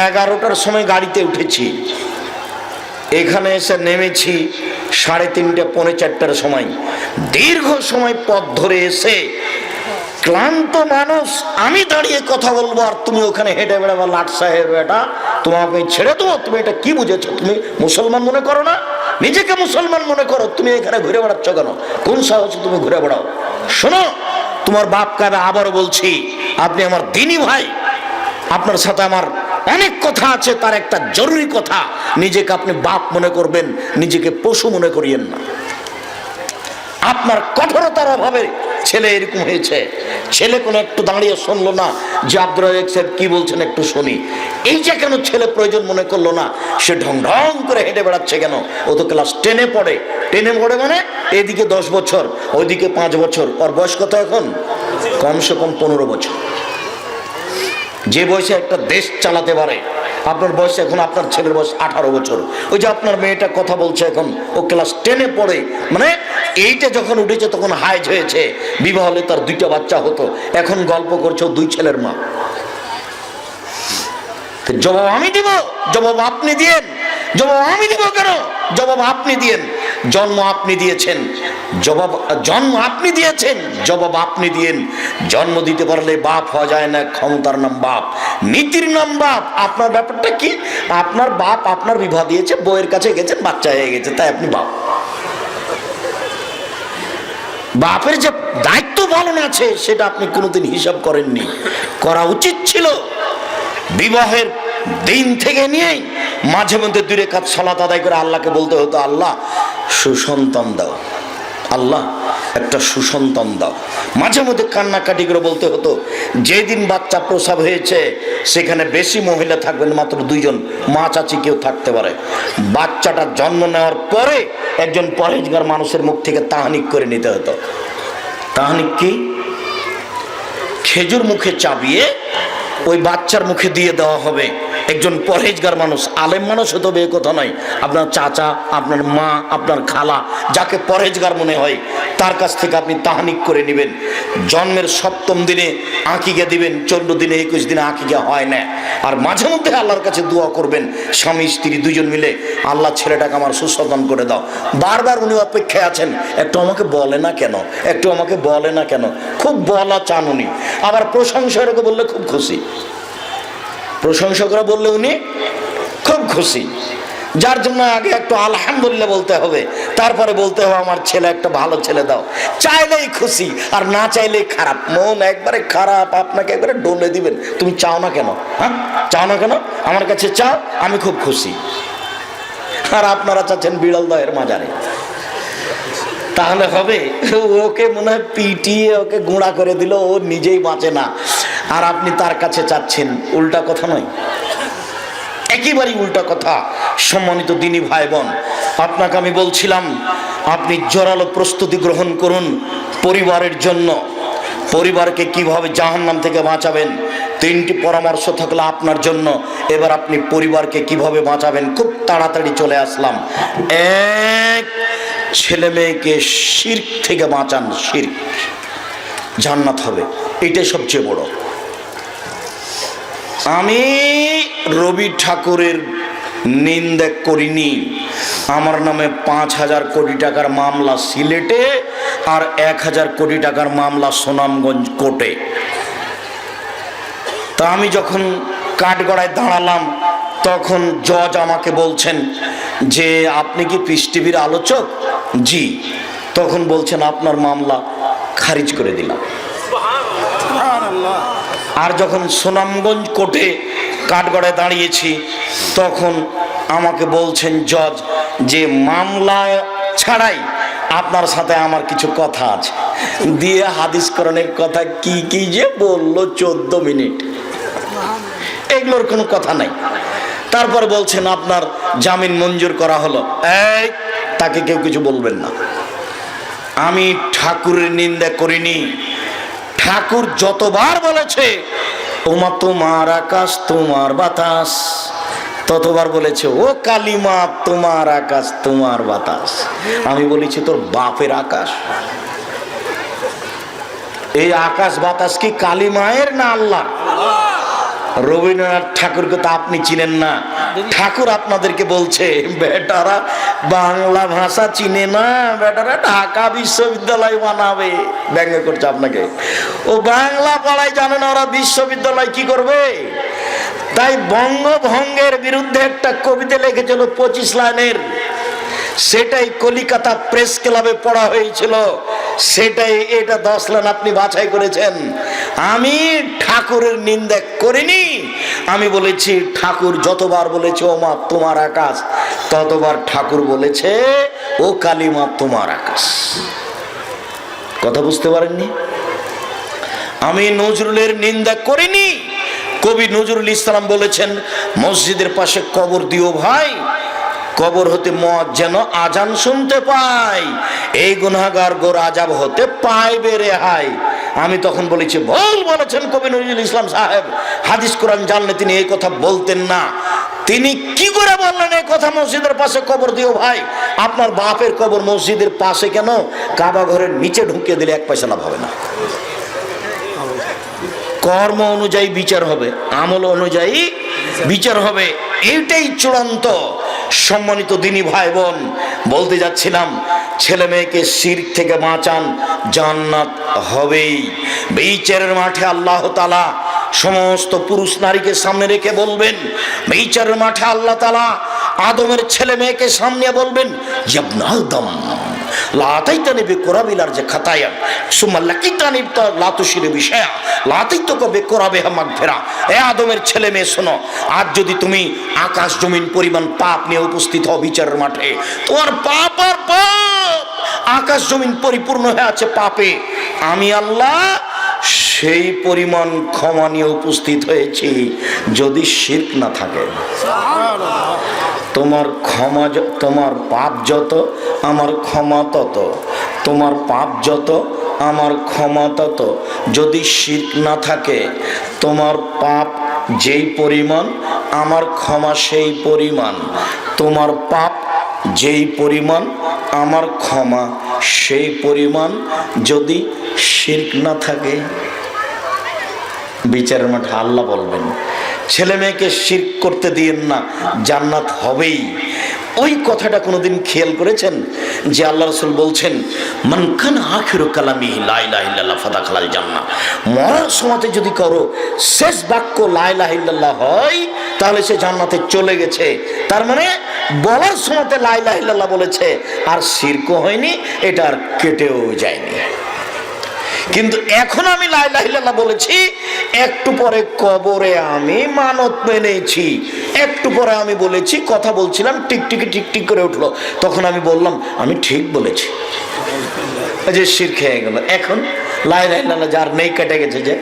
11টার সময় গাড়িতে উঠেছি, এখানে এসে নেমেছি 3:30 পৌনে 4টার সময়। দীর্ঘ সময় পথ ধরে এসে ক্লান্ত মানুষ, আমি দাঁড়িয়ে কথা বলবো আর তুমি ওখানে হেঁটে বেড়াবো। লাট সাহেব, এটা তোমাকে ছেড়ে দেবো? তুমি এটা কি বুঝেছো? তুমি মুসলমান মনে করো না? নিজেকে মুসলমান মনে করো, তুমি এখানে ঘুরে বেড়াচ্ছ কেন? কোন সাহসে তুমি ঘুরে বেড়াও? শোনো, তোমার বাপকে আমি আবারও বলছি, আপনি আমার দিনী ভাই, আপনার সাথে আমার অনেক কথা আছে, তার একটা জরুরি কথা। নিজেকে আপনি বাপ মনে করবেন, নিজেকে পশু মনে করিয়েন না। আপনার কঠোরতার অভাবে ছেলে এরকম হয়েছে। ছেলে কোনো একটু দাঁড়িয়ে শুনলো না যে আব্দুর রাজ্জাক সাহেব কি বলছেন, একটু শুনি। এই যে কেন ছেলে প্রয়োজন মনে করলো না? সে ঢং ঢং করে হেঁটে বেড়াচ্ছে কেন? ও তো ক্লাস 10-এ পড়ে। 10-এ পড়ে মানে এদিকে 10 বছর, ওইদিকে 5 বছর। ওর বয়স কত এখন? কমসে কম 15 বছর। যে বয়সে একটা দেশ চালাতে পারে, আপনার বয়স এখন, আপনার ছেলের বয়স 18 বছর। ওই যে আপনার মেয়েটা কথা বলছে এখন, ও ক্লাস 10-এ পড়ে, মানে এইটা যখন উঠেছে তখন হাইজ হয়েছে। বিবাহ হলে তার 2টা বাচ্চা হতো, এখন গল্প করছে 2 ছেলের মা। জবাব আমি দিব? জবাব আপনি দিয়েন। জবাব আমি দিব কেন? জবাব আপনি দিয়েন। জন্ম আপনি দিয়েছেন, জন্ম আপনি দিয়েছেন, জবাব আপনি দিয়েন। জন্ম দিতে পারলে বাপ হওয়া যায় না, ক্ষমতার নাম বাপ, নীতির নাম বাপ। আপনার ব্যাপারটা কি? আপনার বাপ আপনার বিবাহ দিয়েছে, বউয়ের কাছে গেছেন, বাচ্চা হয়ে গেছে, তাই আপনি বাপ। বাপের যে দায়িত্ব পালন আছে, সেটা আপনি কোনোদিন হিসাব করেননি। করা উচিত ছিল। বিবাহের দিন থেকে নিয়েই মাঝে মধ্যে 2 রাকাত সালাত আদায় করে আল্লাহকে বলতে হতো, আল্লাহ সুসন্তান দাও, আল্লাহ একটা সুসন্তান দাও। মাঝে মধ্যে কান্নাকাটি করে বলতে হতো, যেদিন বাচ্চা প্রসব হয়েছে সেখানে বেশি মহিলা থাকবেন, মাত্র 2 জন, মা চাচি কেউ থাকতে পারে। বাচ্চাটা জন্ম নেওয়ার পরে একজন পরহেজগার মানুষের মুখ থেকে তাহানিক করে নিতে হতো। তাহানিক কি? খেজুর মুখে চাবিয়ে ওই বাচ্চার মুখে দিয়ে দেওয়া হবে। একজন পরহেজগার মানুষ, আলেম মানুষ হতে হবে এ কথা নয়, আপনার চাচা, আপনার মা, আপনার খালা, যাকে পরহেজগার মনে হয় তার কাছ থেকে আপনি তাহানিক করে নেবেন। জন্মের 7ম দিনে আকিকা দিবেন, 14 দিনে 21 দিনে আকিকা হয় না। আর মাঝে মধ্যে আল্লাহর কাছে দোয়া করবেন, স্বামী স্ত্রী 2 জন মিলে, আল্লাহ ছেলেটাকে আমার সুসন্তান করে দাও। বারবার উনি অপেক্ষায় আছেন, একটু আমাকে বলে না কেন, একটু আমাকে বলে না কেন। খুব বলা চান উনি। আবার প্রশংসা বললে খুব খুশি, প্রশংসকরা বললে উনি খুব খুশি। যার জন্য আগে একটু আলহামদুলিল্লাহ বলতে হবে, তারপরে বলতে হবে আমার ছেলে একটা ভালো ছেলে দাও। চাইলেই খুশি, আর না চাইলেই খারাপ। মন একবারে খারাপ, আপনাকে একবারে ডলে দিবেন। তুমি চাও না কেন? হ্যাঁ, চাও না কেন? আমার কাছে চাও, আমি খুব খুশি। আর আপনারা চাচ্ছেন বিড়াল দয়ের মাজারে। তাহলে হবে? ওকে মনে হয় পিটিয়ে ওকে গুঁড়া করে দিল, ও নিজেই বাঁচে না, আর আপনি তার কাছে চাচ্ছেন। উল্টা কথা নয়, একেবারেই উল্টা কথা। সম্মানিত দিনী ভাই বোন, আপনাকে আমি বলছিলাম, আপনি জোরালো প্রস্তুতি গ্রহণ করুন পরিবারের জন্য। পরিবারকে কিভাবে জাহান্নাম থেকে বাঁচাবেন, 3টি পরামর্শ থাকলো আপনার জন্য। এবার আপনি পরিবারকে কিভাবে বাঁচাবেন, খুব তাড়াতাড়ি চলে আসলাম। 1, ছেলে মেয়েকে শিরক থেকে বাঁচান, শিরক, জান্নাত হবে, এটাই সবচেয়ে বড়। আমি রবি ঠাকুরের নিন্দা করিনি। আমার নামে 5,000 কোটি টাকার মামলা সিলেটে আর 1,000 কোটি টাকার মামলা সুনামগঞ্জ কোর্টে। তা আমি যখন কাঠগড়ায় দাঁড়ালাম তখন জজ আমাকে বলছেন যে আপনি কি পিস টিভির আলোচক? জি। তখন বলছেন আপনার মামলা খারিজ করে দিলাম। আর যখন সুনামগঞ্জ কোর্টে কাঠগড়ায় দাঁড়িয়েছি তখন আমাকে বলছেন জজ যে মামলা ছাড়াই আপনার সাথে আমার কিছু কথা আছে। দিয়ে হাদিস কোরআনের কথা কি কি যে বললো 14 মিনিট, এগুলোর কোনো কথা নাই। তারপর বলছেন আপনার জামিন মঞ্জুর করা হলো। এই, তাকে কেউ কিছু বলবেন না। আমি ঠাকুরের নিন্দা করিনি। ঠাকুর যতবার বলেছে ওমা তোমার আকাশ তোমার বাতাস, ততবার বলেছে ও কালিমা তোমার আকাশ তোমার বাতাস। আমি বলেছি তোর বাপের আকাশ। এই আকাশ বাতাস কি কালিমায়ের না আল্লাহ? রবীন্দ্রনাথ ঠাকুরকে তো আপনি চিনেন না। ঠাকুর আপনাদেরকে বলছে বেটারা বাংলা ভাষা চিনে না, বেটারা ঢাকা বিশ্ববিদ্যালয় বানাবে। ব্যঙ্গ করছে আপনাকে। ও বাংলা পড়ায় জানে না, ওরা বিশ্ববিদ্যালয় কি করবে? তাই বঙ্গভঙ্গের বিরুদ্ধে একটা কবিতা লিখেছিল 25 লাইনের, সেটাই কলিকাতা প্রেস ক্লাবে পড়া হয়েছিল, সেটাই এটা 10 লাইন আপনি বাছাই করেছেন। আমি ঠাকুরের নিন্দা করিনি। আমি বলেছি ঠাকুর যতবার বলেছে ও মা তোমার আকাশ, ততবার ঠাকুর বলেছে ও কালিমা তোমার আকাশ। কথা বুঝতে পারেননি? আমি নজরুলের নিন্দা করিনি। কবি নজরুল ইসলাম বলেছেন মসজিদের পাশে কবর দিও ভাই, কবর হতে মত যেন আজান শুনতে পাই, এই গুনাহগার গোর আজাব হতে পাইবে রেহাই। আমি তখন বলেছি ভুল বলেছেন কবি নজরুল ইসলাম সাহেব, হাদিস কোরআন জানলে তিনি এই কথা বলতেন না। তিনি কি করে বললেন এই কথা মসজিদের পাশে কবর দিও ভাই? আপনার বাপের কবর মসজিদের পাশে কেন? কাবা ঘরের নিচে ঢুকিয়ে দিলে 1 পয়সা লাভ হবে না। কর্ম অনুযায়ী বিচার হবে, আমল অনুযায়ী বিচার হবে, এইটাই চূড়ান্ত। সম্মানিত দিনী ভাই বোন, বলতে যাচ্ছিলাম ছেলে মেয়েকে শিরক থেকে বাঁচান, জান্নাত হবেই। বিচারের মাঠে আল্লাহ তাআলা সমস্ত পুরুষ নারীকে সামনে রেখে বলবেন, বিচারের মাঠে আল্লাহ তাআলা আদমের ছেলে মেয়েকে সামনে বলবেন ইবনা আদম লাতাইতানি বিকুরাবিলার যে খাতায়া সুম্মা লাকিতানি লাতুশির বিষয়া লাতাইতুকা বিকুরাবিহা মাগফিরা। এ আদমের ছেলে মেয়ে শোনো, আজ যদি তুমি আকাশ জমিন পরিমাণ পাপ নিয়ে উপস্থিত হও বিচারের মাঠে, তোমার পাপ আর পাপ, আকাশ জমিন পরিপূর্ণ হয়ে আছে পাপে, আমি আল্লাহ সেই পরিমাণ ক্ষমা নিয়ে উপস্থিত হয়েছি যদি শিরক না থাকে। তোমার ক্ষমা, তোমার পাপ যত আমার ক্ষমা তত, তোমার পাপ যত আমার ক্ষমা তত। যদি শিরক না থাকে, তোমার পাপ যেই পরিমাণ আমার ক্ষমা সেই পরিমাণ, তোমার পাপ যেই পরিমাণ আমার ক্ষমা সেই পরিমাণ। যদি শিরক না থাকে, বিচারের মাঠে আল্লাহ বলবেন ছেলে মেয়েকে শিরক করতে দিয়েন না, জান্নাত হবেই। ওই কথাটা কোনোদিন খেয়াল করেছেন যে আল্লাহ রাসূল বলছেন মান কানা আখিরু কালামিহি লা ইলাহা ইল্লাল্লাহ ফাদাখালাল জান্নাহ। মরার সময়তে যদি করো শেষ বাক্য লা ইলাহা ইল্লাল্লাহ হয় তাহলে সে জান্নাতে চলে গেছে। তার মানে বলার সময়তে লা ইলাহা ইল্লাল্লাহ বলেছে আর শিরক হয়নি, এটা আর কেটেও যায়নি। কিন্তু এখন আমি লা ইলাহা ইল্লাল্লাহ বলেছি, একটু পরে কবরে আমি মানত মেনেছি, একটু পরে আমি বলেছি কথা বলছিলাম টিকটিকি টিকটিক করে উঠলো, তখন আমি বললাম আমি ঠিক বলেছি, যে শিরক হয়ে গেল। এখন লা ইলাহা ইল্লাল্লাহ যার নেই কেটে গেছে যে।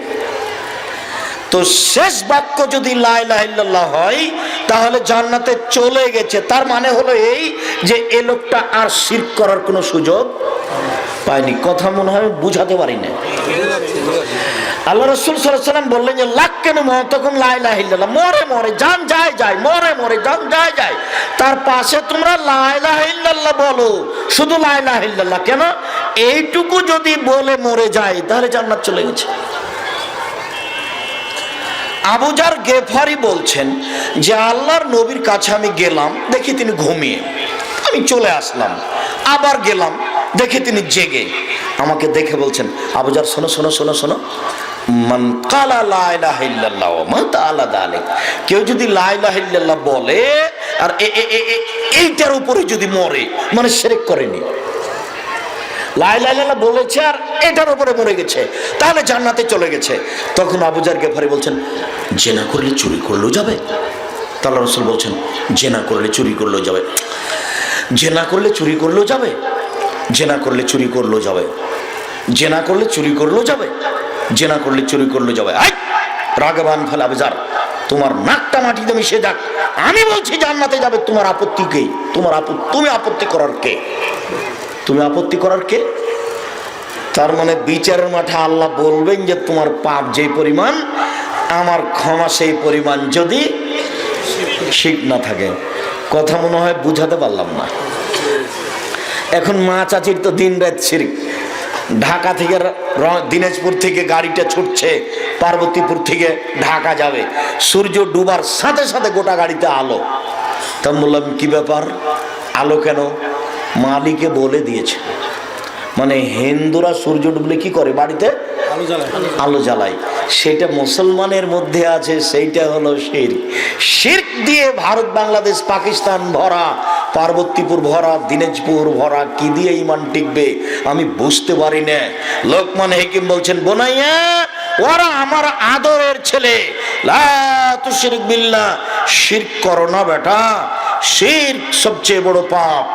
তো শেষ বাক্য যদি লা ইলাহা ইল্লাল্লাহ হয় তাহলে জান্নাতে চলে গেছে। তার মানে হলো এই যে এ লোকটা আর শিরক করার কোনো সুযোগ পায়নি। কথা মনে হয় বুঝাতে পারি না। আল্লাহ রাসূল সাল্লাল্লাহু আলাইহি ওয়াসাল্লাম বললেন যে লাক্কানু মাউতাকুম লা ইলাহা ইল্লাল্লাহ, মরে মরে জান যায় যায়, মরে মরে জান যায় যায়, তার পাশে তোমরা লা ইলাহা ইল্লাল্লাহ বলো, শুধু লা ইলাহা ইল্লাল্লাহ। কেন? এইটুকু যদি বলে মরে যায় তাহলে জান্নাত চলে গেছে। আবু যার গেফারি বলছেন যে আল্লাহর নবীর কাছে আমি গেলাম, দেখি তিনি ঘুমিয়ে, আমি চলে আসলাম, আবার গেলাম, দেখে তিনি জেগে। আমাকে দেখে বলছেন, আবু যার শোনো শোনো শোনো শোনো, মান কালা লা ইলাহা ইল্লাল্লাহ ওয়া মা তাআলা যালিক, কেউ যদি লা ইলাহা ইল্লাল্লাহ বলে আর এইটার উপরে যদি মরে, মানে শিরক করেনি, লা ইলাহা ইল্লাল্লাহ বলেছে আর এটার উপরে মরে গেছে, তাহলে জান্নাতে চলে গেছে। তখন আবু যার গেফারি বলছেন, জেনা করলে চুরি করলেও যাবে? তাহলে রাসূল বলছেন, জেনা করলে চুরি করলেও যাবে, জেনা করলে চুরি করলেও যাবে, জেনা করলে চুরি করলেও যাবে, জেনা করলে চুরি করলেও যাবে, জেনা করলে চুরি করলেও যাবে। রাগবান ফেলা বেজার, তোমার নাকটা মাটিতে মিশে যাক, আমি বলছি জান্নাতে যাবে, তোমার আপত্তি কে? তোমার তুমি আপত্তি করার কে? তুমি আপত্তি করার কে? তার মানে বিচারের মাঠে আল্লাহ বলবেন যে তোমার পাপ যে পরিমাণ, আমার ক্ষমা সেই পরিমাণ, যদি শিরক না থাকে। কথা মনে হয় বুঝাতে পারলাম না। এখন মা চাচির তো দিন রাত শিরক। ঢাকা থেকে দিনাজপুর থেকে গাড়িটা ছুটছে, পার্বতীপুর থেকে ঢাকা যাবে, সূর্য ডুবার সাথে সাথে গোটা গাড়িতে আলো। তা বললাম কি ব্যাপার, আলো কেন? মালিকে বলে দিয়েছে। মানে হিন্দুরা সূর্য ডুবলে কি করে? বাড়িতে আলো জ্বালায়। সেটা মুসলমানের মধ্যে আছে, সেইটা হলো শিরক। শিরক দিয়ে ভারত, বাংলাদেশ, পাকিস্তান ভরা, পার্বতীপুর ভরা, দিনাজপুর ভরা, কি দিয়ে ঈমান টিকবে আমি বুঝতে পারি না। লোকমান হাকিম বলছেন, বোনাইয়া ওরা আমার আদরের ছেলে, লা তুশরিক বিল্লাহ, শিরক করো না বেটা, শিরক সবচেয়ে বড় পাপ।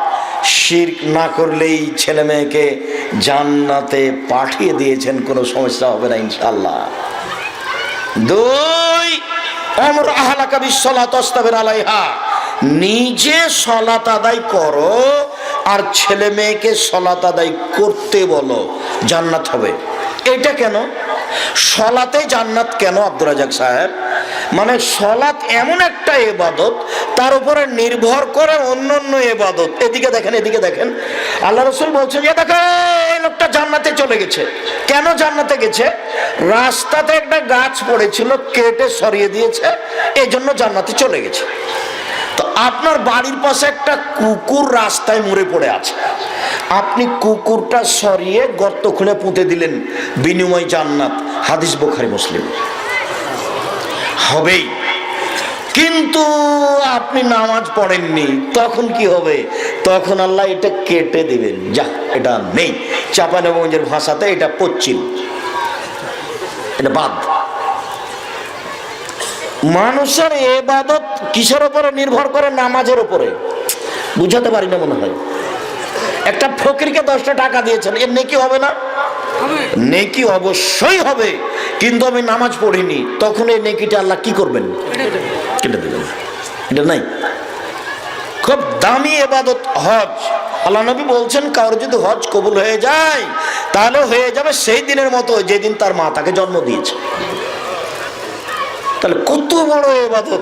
শিরক না করলেই ছেলে মেয়েকে জান্নাতে পাঠিয়ে দিয়েছেন, কোনো সমস্যা হবে না ইনশাআল্লাহ। দুই, আমর আহলাকা বিসসালাত ওয়াসতাবির আলাইহা, নিজে সালাত আদায় করো আর ছেলে মেয়েকে সালাত আদায় করতে বলো, জান্নাত হবে। এটা কেন? সালাতে জান্নাত কেন আব্দুর রাজ্জাক সাহেব? মানে সালাত এমন একটা ইবাদত, তার উপরে নির্ভর করে অন্যান্য ইবাদত। এদিকে দেখেন, এদিকে দেখেন, আল্লাহ রাসূল বলছেন যে দেখো এই লোকটা জান্নাতে চলে গেছে। কেন জান্নাতে গেছে? রাস্তাতে একটা গাছ পড়েছিল, কেটে সরিয়ে দিয়েছে, এই জন্য জান্নাতে চলে গেছে। তো আপনার বাড়ির পাশে একটা কুকুর রাস্তায় মরে পড়ে আছে, আপনি কুকুরটা সরিয়ে গর্ত খুলে পুঁতে দিলেন, বিনিময় জান্নাত। হাদিস বুখারী মুসলিম। হবেই। কিন্তু আপনি নামাজ পড়েননি, তখন কি হবে? তখন আল্লাহ এটা কেটে দিবেন, যা এটা নেই। চাঁপাইনবাবগঞ্জের ভাষাতে এটা পশ্চিম, এটা বাদ। মানুষের ইবাদত কিসের উপরে নির্ভর করে? নামাজের উপরে। বুঝাতে পারি না মনে হয়। একটা ফকিরকে 10টা টাকা দিয়েছেন, এর নেকি হবে না? নেকি অবশ্যই হবে, কিন্তু আমি নামাজ পড়িনি, তখন এই নেকিটা আল্লাহ কি করবেন? কেটে দেবেন। এটা নাই। খুব দামি ইবাদত হজ। আল্লাহ নবী বলছেন, কারোর যদি হজ কবুল হয়ে যায় তাহলে হয়ে যাবে সেই দিনের মতো যেদিন তার মা তাকে জন্ম দিয়েছে। তাহলে কত বড় ইবাদত।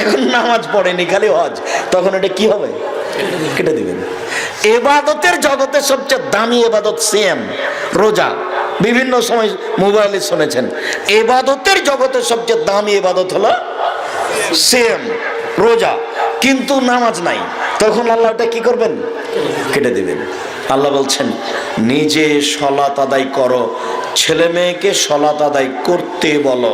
এখন নামাজ পড়েনি, খালি হজ, তখন এটা কি হবে? কেটে দিবেন। ইবাদতের জগতে সবচেয়ে দামি ইবাদত সিয়াম, রোজা। বিভিন্ন সময় মোবাইলে শুনেছেন, ইবাদতের জগতে সবচেয়ে দামি ইবাদত হলো সিয়াম, রোজা। কিন্তু নামাজ নাই, তখন আল্লাহ ওটা কি করবেন? কেটে দিবেন। আল্লাহ বলছেন, নিজে সালাত আদায় করো, ছেলে মেয়েকে সালাত আদায় করতে বলো।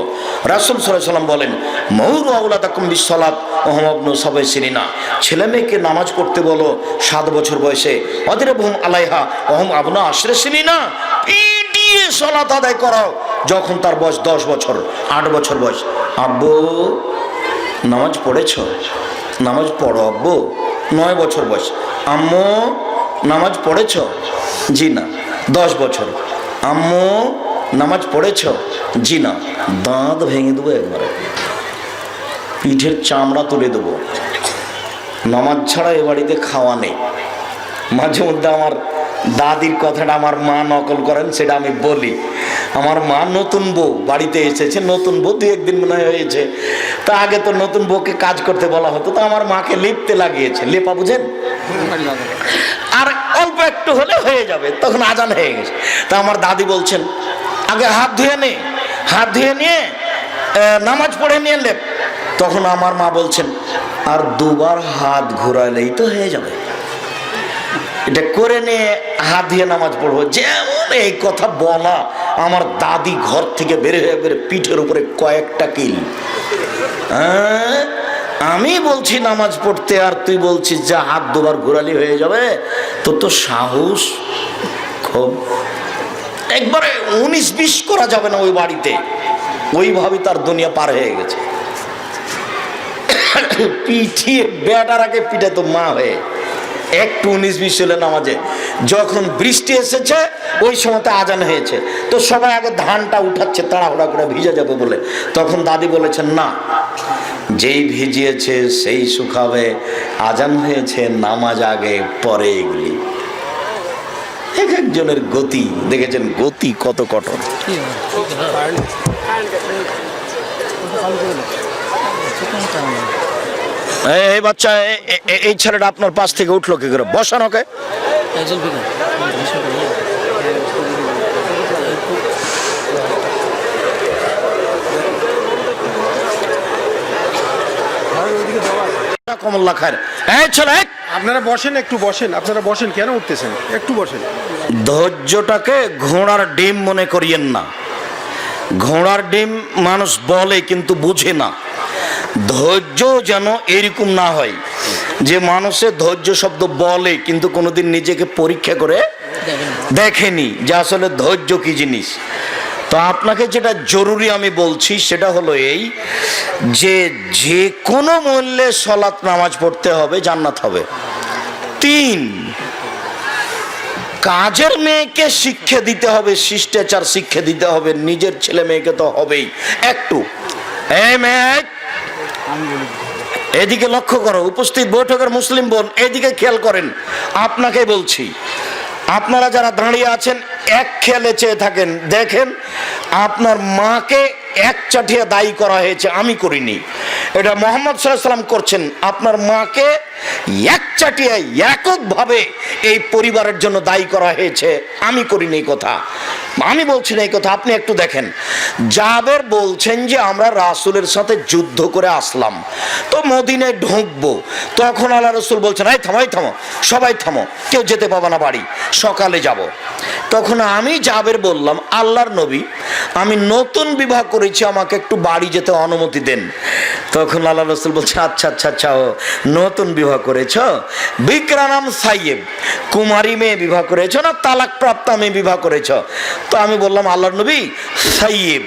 রাসূল সাল্লাল্লাহু আলাইহি ওয়াসাল্লাম বলেন, মুরু আওলাদাকুম বিসসালাত ওয়া হুম ইবনু সাবঈ সিনিনা, ছেলে মেয়েকে নামাজ পড়তে বলো 7 বছর বয়সে। ওয়াদরিবহুম আলাইহা ওয়া হুম আবনা 10 সিনিনা, পিটিয়ে সালাত আদায় করো যখন তার বয়স 10 বছর, 8 বছর বয়স। আব্বু নামাজ পড়েছো? নামাজ পড়ো আব্বু। 9 বছর বয়স। আম্মু নামাজ পড়েছ? জি না। 10 বছর। আম্মু নামাজ পড়েছ? জি না। দাঁত ভেঙে দেবো একবারে, পিঠের চামড়া তুলে দেবো। নামাজ ছাড়া এ বাড়িতে খাওয়া নেই। মাঝে মধ্যে আমার দাদির কথাটা আমার মা নকল করেন, সেটা আমি বলি। আমার মা নতুন বউ বাড়িতে এসেছে, নতুন বউ 2-1 দিন মনে হয় হয়েছে। তা আগে তো নতুন বউকে কাজ করতে বলা হতো, তো আমার মাকে লিপতে লাগিয়েছে, লেপা বুঝেন, আর অল্প একটু হলে হয়ে যাবে, তখন আজান হয়ে গেছে। তা আমার দাদি বলছেন আগে হাত ধুয়ে নে, হাত ধুয়ে নিয়ে নামাজ পড়ে নিয়ে লেপ। তখন আমার মা বলছেন আর 2বার হাত ঘোরালেই তো হয়ে যাবে, এটা করে নিয়ে হাত দিয়ে নামাজ পড়বো। যেমন এই কথা বলা, আমার দাদি ঘর থেকে বের হয়ে পিঠের উপরে কয়েকটা কিল। আমি বলছি নামাজ পড়তে, আর তুই বলছিস যা হাত 2বার ঘোরালি হয়ে যাবে, তোর তো সাহস খুব। একবারে 19-20 করা যাবে না ওই বাড়িতে, ওইভাবে তার দুনিয়া পার হয়ে গেছে। পিঠিয়ে বেটার আগে পিঠে তো মা হয়ে একটু 19-20 হলে নামাজে। যখন বৃষ্টি এসেছে ওই সময়তে আজান হয়েছে, তো সবাই আগে ধানটা উঠাচ্ছে তাড়াহুড়া করে ভিজে যাবে বলে। তখন দাদি বলেছেন না, যেই ভিজিয়েছে সেই শুকাবে, আজান হয়েছে নামাজ আগে পরে এগুলি। এক একজনের গতি দেখেছেন, গতি কত কঠোর। এই বাচ্চা, এই ছেলেটা আপনার পাশ থেকে উঠলো কি করে? বসান ওকে। কমল্লা খায়। এই ছেলে, আপনারা বসেন, একটু বসেন, আপনারা বসেন, কেন উঠতেছেন? একটু বসেন। ধৈর্যটাকে ঘোড়ার ডিম মনে করিয়েন না। ঘোড়ার ডিম মানুষ বলে কিন্তু বুঝে না। ধৈর্য যেন এরকম না হয় যে মানুষের ধৈর্য শব্দ বলে কিন্তু কোনোদিন নিজেকে পরীক্ষা করে দেখেনি যে আসলে ধৈর্য কি জিনিস। তো আপনাকে যেটা জরুরি আমি বলছি সেটা হলো এই, যে যে কোনো মূল্যে সলাত নামাজ পড়তে হবে, জান্নাত হবে। 3, কাজের মেয়েকে শিক্ষা দিতে হবে, শিষ্টাচার শিক্ষা দিতে হবে, নিজের ছেলে মেয়েকে তো হবেই। একটু এই মেয়ে এদিকে লক্ষ্য করো, উপস্থিত বৈঠকের মুসলিম বোন এদিকে খেয়াল করেন। আপনাকে বলছি, আপনারা যারা দাঁড়িয়ে আছেন এক খেয়ালে চেয়ে থাকেন, দেখেন আপনার মাকে এক চাটিয়া দায়ী করা হয়েছে, আমি করিনি। এটা মুহাম্মদ সাল্লাল্লাহু আলাইহি ওয়াসাল্লাম করছেন। আপনার মাকে এক চাটিয়া এককভাবে এই পরিবারের জন্য দায়ী করা হয়েছে, আমি করিনি এই কথা, আমি বলছি না এই কথা। আপনি একটু দেখেন, জাবের বলছেন যে আমরা রাসূলের সাথে যুদ্ধ করে আসলাম, তো মদিনায় ঢুকবো। তখন আল্লাহ রাসূল বলছেন এই থামো, এই থামো, সবাই থামো, কেউ যেতে পাবে না বাড়ি, সকালে যাব। তখন আমি জাবের বললাম আল্লাহর নবী, আমি নতুন বিবাহ করেছি, আমাকে একটু বাড়ি যেতে অনুমতি দেন। তখন আল্লাহ রাসূল বলছে আচ্ছা আচ্ছা আচ্ছা, নতুন বিবাহ করেছ, বিক্রানাম সাইয়েব, কুমারী মেয়ে বিবাহ করেছ না তালাক প্রাপ্তা মেয়ে বিবাহ করেছ? তো আমি বললাম আল্লাহর নবী সাইয়েব,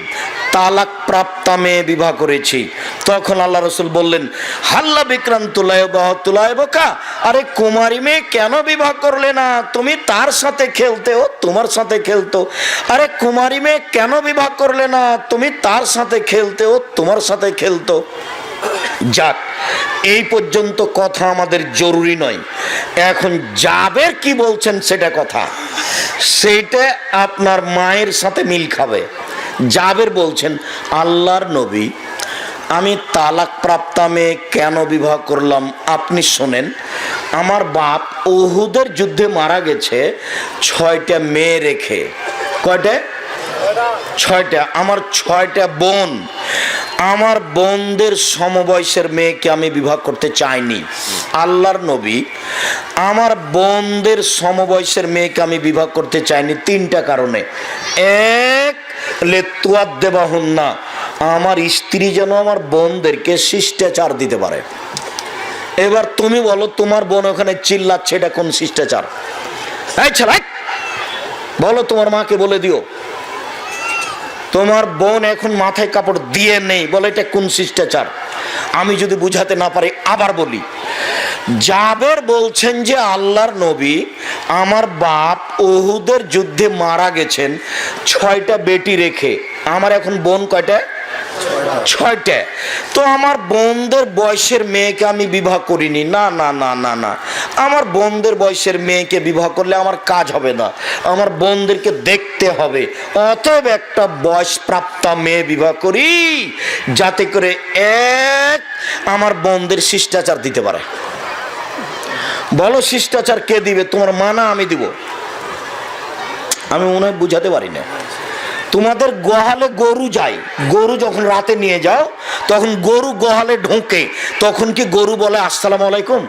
তালাক প্রাপ্তা মেয়ে বিবাহ করেছি। তখন আল্লাহ রাসূল বললেন হাল্লা বিক্রান তুলায়বকা, আরে কুমারী মেয়ে কেন বিবাহ করলে না? তুমি তার সাথে খেলতে, ও তোমার সাথে খেলতো। আরে কুমারী মেয়ে কেন বিবাহ করলে না? তুমি তার সাথে খেলতে, ও তোমার সাথে খেলতো। যাক, এই পর্যন্ত কথা আমাদের জরুরি নয়। এখন জাবের কি বলছেন সেটা কথা, সেটা আপনার মায়ের সাথে মিল খাবে। জাবের বলছেন আল্লাহর নবী, আমি তালাক প্রাপ্তা মেয়ে কেন বিবাহ করলাম আপনি শোনেন। আমার বাপ উহুদের যুদ্ধে মারা গেছে 6টা মেয়ে রেখে। কয়টা? 6টা। আমার 6টা বোন, আমার বোনদের সমবয়সের মেয়েকে আমি বিবাহ করতে চাইনি। আল্লাহর নবী, আমার বোনদের সমবয়সের মেয়েকে আমি বিবাহ করতে চাইনি 3টা কারণে। এক, লেতুয়াদ দেবাহুন্না, আমার স্ত্রী যেন আমার বোনদেরকে শিষ্টাচার দিতে পারে। এবার তুমি বলো, তোমার বোন ওখানে চিল্লাচ্ছে, এটা কোন শিষ্টাচার? এই ছেলে, বলো তোমার মাকে বলে দিও, তোমার বোন এখন মাথায় কাপড় দিয়ে নেই, বলে এটা কোন শিষ্টাচার? আমি যদি বুঝাতে না পারি আবার বলি। জাবের বলছেন যে আল্লাহর নবী, আমার বাপ উহুদের যুদ্ধে মারা গেছেন 6টা বেটি রেখে, আমার এখন বোন কয়টা? 6টা। তো আমার বোনদের বয়সের মেয়েকে আমি বিবাহ করিনি, না না না না না, আমার বোনদের বয়সের মেয়েকে বিবাহ করলে আমার কাজ হবে না, আমার বোনদেরকে দেখতে হবে। অতএব একটা বয়সপ্রাপ্ত মেয়ে বিবাহ করি, যাতে করে এক আমার বোনদের শিষ্টাচার দিতে পারে। বলো শিষ্টাচার কে দিবে? তোমার মা না আমি দিব? আমি মনে হয় বুঝাতে পারি না। তোমাদের গোহালে গরু যায়, গরু যখন রাতে নিয়ে যাও তখন গরু গোহালে ঢোকে, তখন কি গরু বলে আসসালামু আলাইকুম?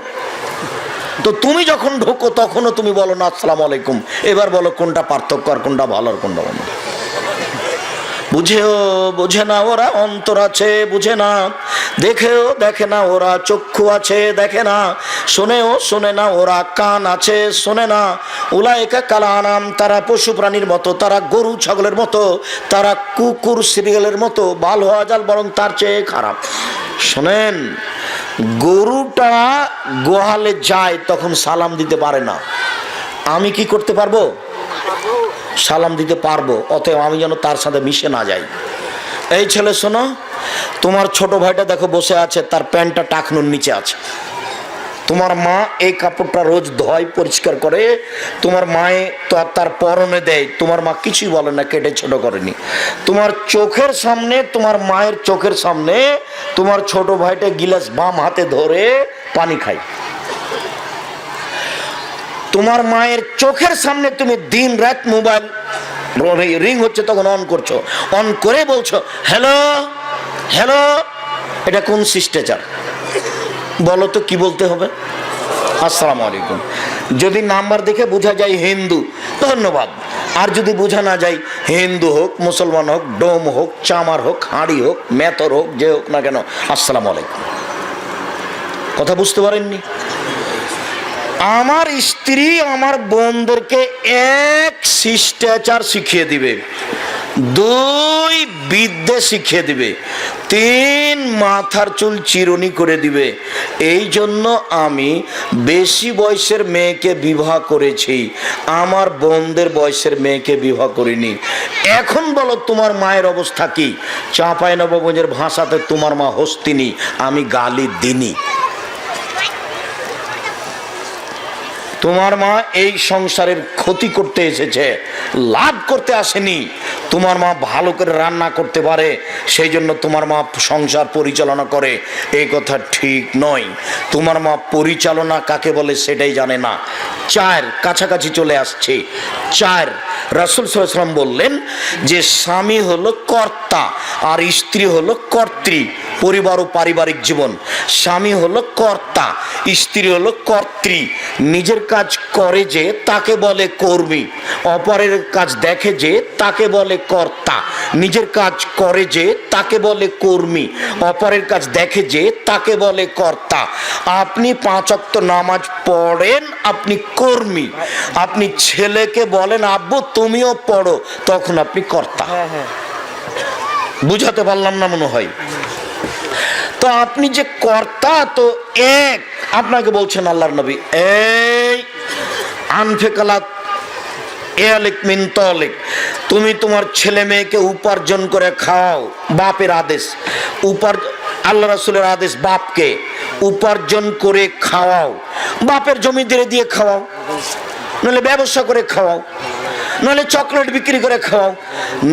তো তুমি যখন ঢোকো তখনও তুমি বলো না আসসালামু আলাইকুম। এবার বলো কোনটা পার্থক্য আর কোনটা ভালো আর কোনটা মন্দ? বুঝেও বোঝে না ওরা, অন্তর আছে বুঝে না, দেখেও দেখে না ওরা, চক্ষু আছে দেখে না, শোনেও শোনে না ওরা, কান আছে শোনে না। উলাইকা কাল আনাম, তারা পশু প্রাণীর মতো, তারা গরু ছাগলের মতো, তারা কুকুর সিরিয়ালের মতো, ভালো হওয়া যাল বরং তার চেয়ে খারাপ। শোনেন, গরুটা গোহালে যায় তখন সালাম দিতে পারে না, আমি কি করতে পারবো? সালাম দিতে পারবো। অতএব আমি যেন তার সাথে মিশে না যাই। এই ছেলে শোনো, তোমার ছোট ভাইটা দেখো বসে আছে, তার প্যান্টটা টাকনুর নিচে আছে। তোমার মা এই কাপড়টা রোজ ধোয় পরিষ্কার করে, তোমার মায়ে তো তার পরনে দেয়, তোমার মা কিছুই বলে না, কেটে ছোট করেনি। তোমার চোখের সামনে, তোমার মায়ের চোখের সামনে তোমার ছোট ভাইটা গিলাস বাম হাতে ধরে পানি খায়। তোমার মায়ের চোখের সামনে তুমি দিন রাত মোবাইল রিং হচ্ছে তখন অন করছো, অন করে বলছো হ্যালো হ্যালো। এটা কোন শিষ্টাচার বলো তো? কি বলতে হবে? আসসালামু আলাইকুম। যদি নাম্বার দেখে বোঝা যায় হিন্দু, ধন্যবাদ। আর যদি বোঝা না যায়, হিন্দু হোক, মুসলমান হোক, ডোম হোক, চামার হোক, হাঁড়ি হোক, মেথর হোক, যে হোক না কেন, আসসালামু আলাইকুম। কথা বুঝতে পারেননি? আমার স্ত্রী আমার বোনদেরকে এক শিষ্টাচার শিখিয়ে দিবে, 2 বিদ্যে শিখিয়ে দিবে, 3 মাথার চুল চিরুনি করে দিবে। এই জন্য আমি বেশি বয়সের মেয়েকে বিবাহ করেছি, আমার বোনদের বয়সের মেয়েকে বিবাহ করিনি। এখন বলো তোমার মায়ের অবস্থা কি? চাঁপাইনবাবগঞ্জের ভাষাতে তোমার মা হস্তিনী, আমি গালি দিনি। তোমার মা এই সংসারের ক্ষতি করতে এসেছে, লাভ করতে আসেনি। তোমার মা ভালো করে রান্না করতে পারে, সেই জন্য তোমার মা সংসার পরিচালনা করে, এই কথা ঠিক নয়। তোমার মা পরিচালনা কাকে বলে সেটাই জানে না। 4 কাছাকাছি চলে আসছে। 4 রাসূল সাল্লাল্লাহু আলাইহি ওয়াসাল্লাম বললেন যে স্বামী হলো কর্তা আর স্ত্রী হলো কর্ত্রী। পরিবার ও পারিবারিক জীবন, স্বামী হলো কর্তা, স্ত্রী হলো কর্ত্রী। নিজের কাজ করে যে তাকে বলে কর্মী, অপরের কাজ দেখে যে তাকে বলে কর্তা। নিজের কাজ করে যে তাকে বলে কর্মী, অপরের কাজ দেখে যে তাকে বলে কর্তা। আপনি 5 ওয়াক্ত নামাজ পড়েন, আপনি কর্মী। আপনি ছেলেকে বলেন আব্বু তুমিও পড়ো, তখন আপনি কর্তা। বুঝাতে পারলাম না মনে হয়? তো আপনি যে কর্তা, তো এক আপনাকে বলছেন আল্লাহর নবী, এই আনফেকালাত এয়ালিক মিন তলিক, তুমি তোমার ছেলে মেয়েকে উপার্জন করে খাও। বাপের আদেশ, আল্লাহ রাসূলের আদেশ, বাপকে উপার্জন করে খাওয়াও। বাপের জমি দিয়ে খাওয়াও, নইলে ব্যবসা করে খাওয়াও, নইলে চকলেট বিক্রি করে খাওয়াও,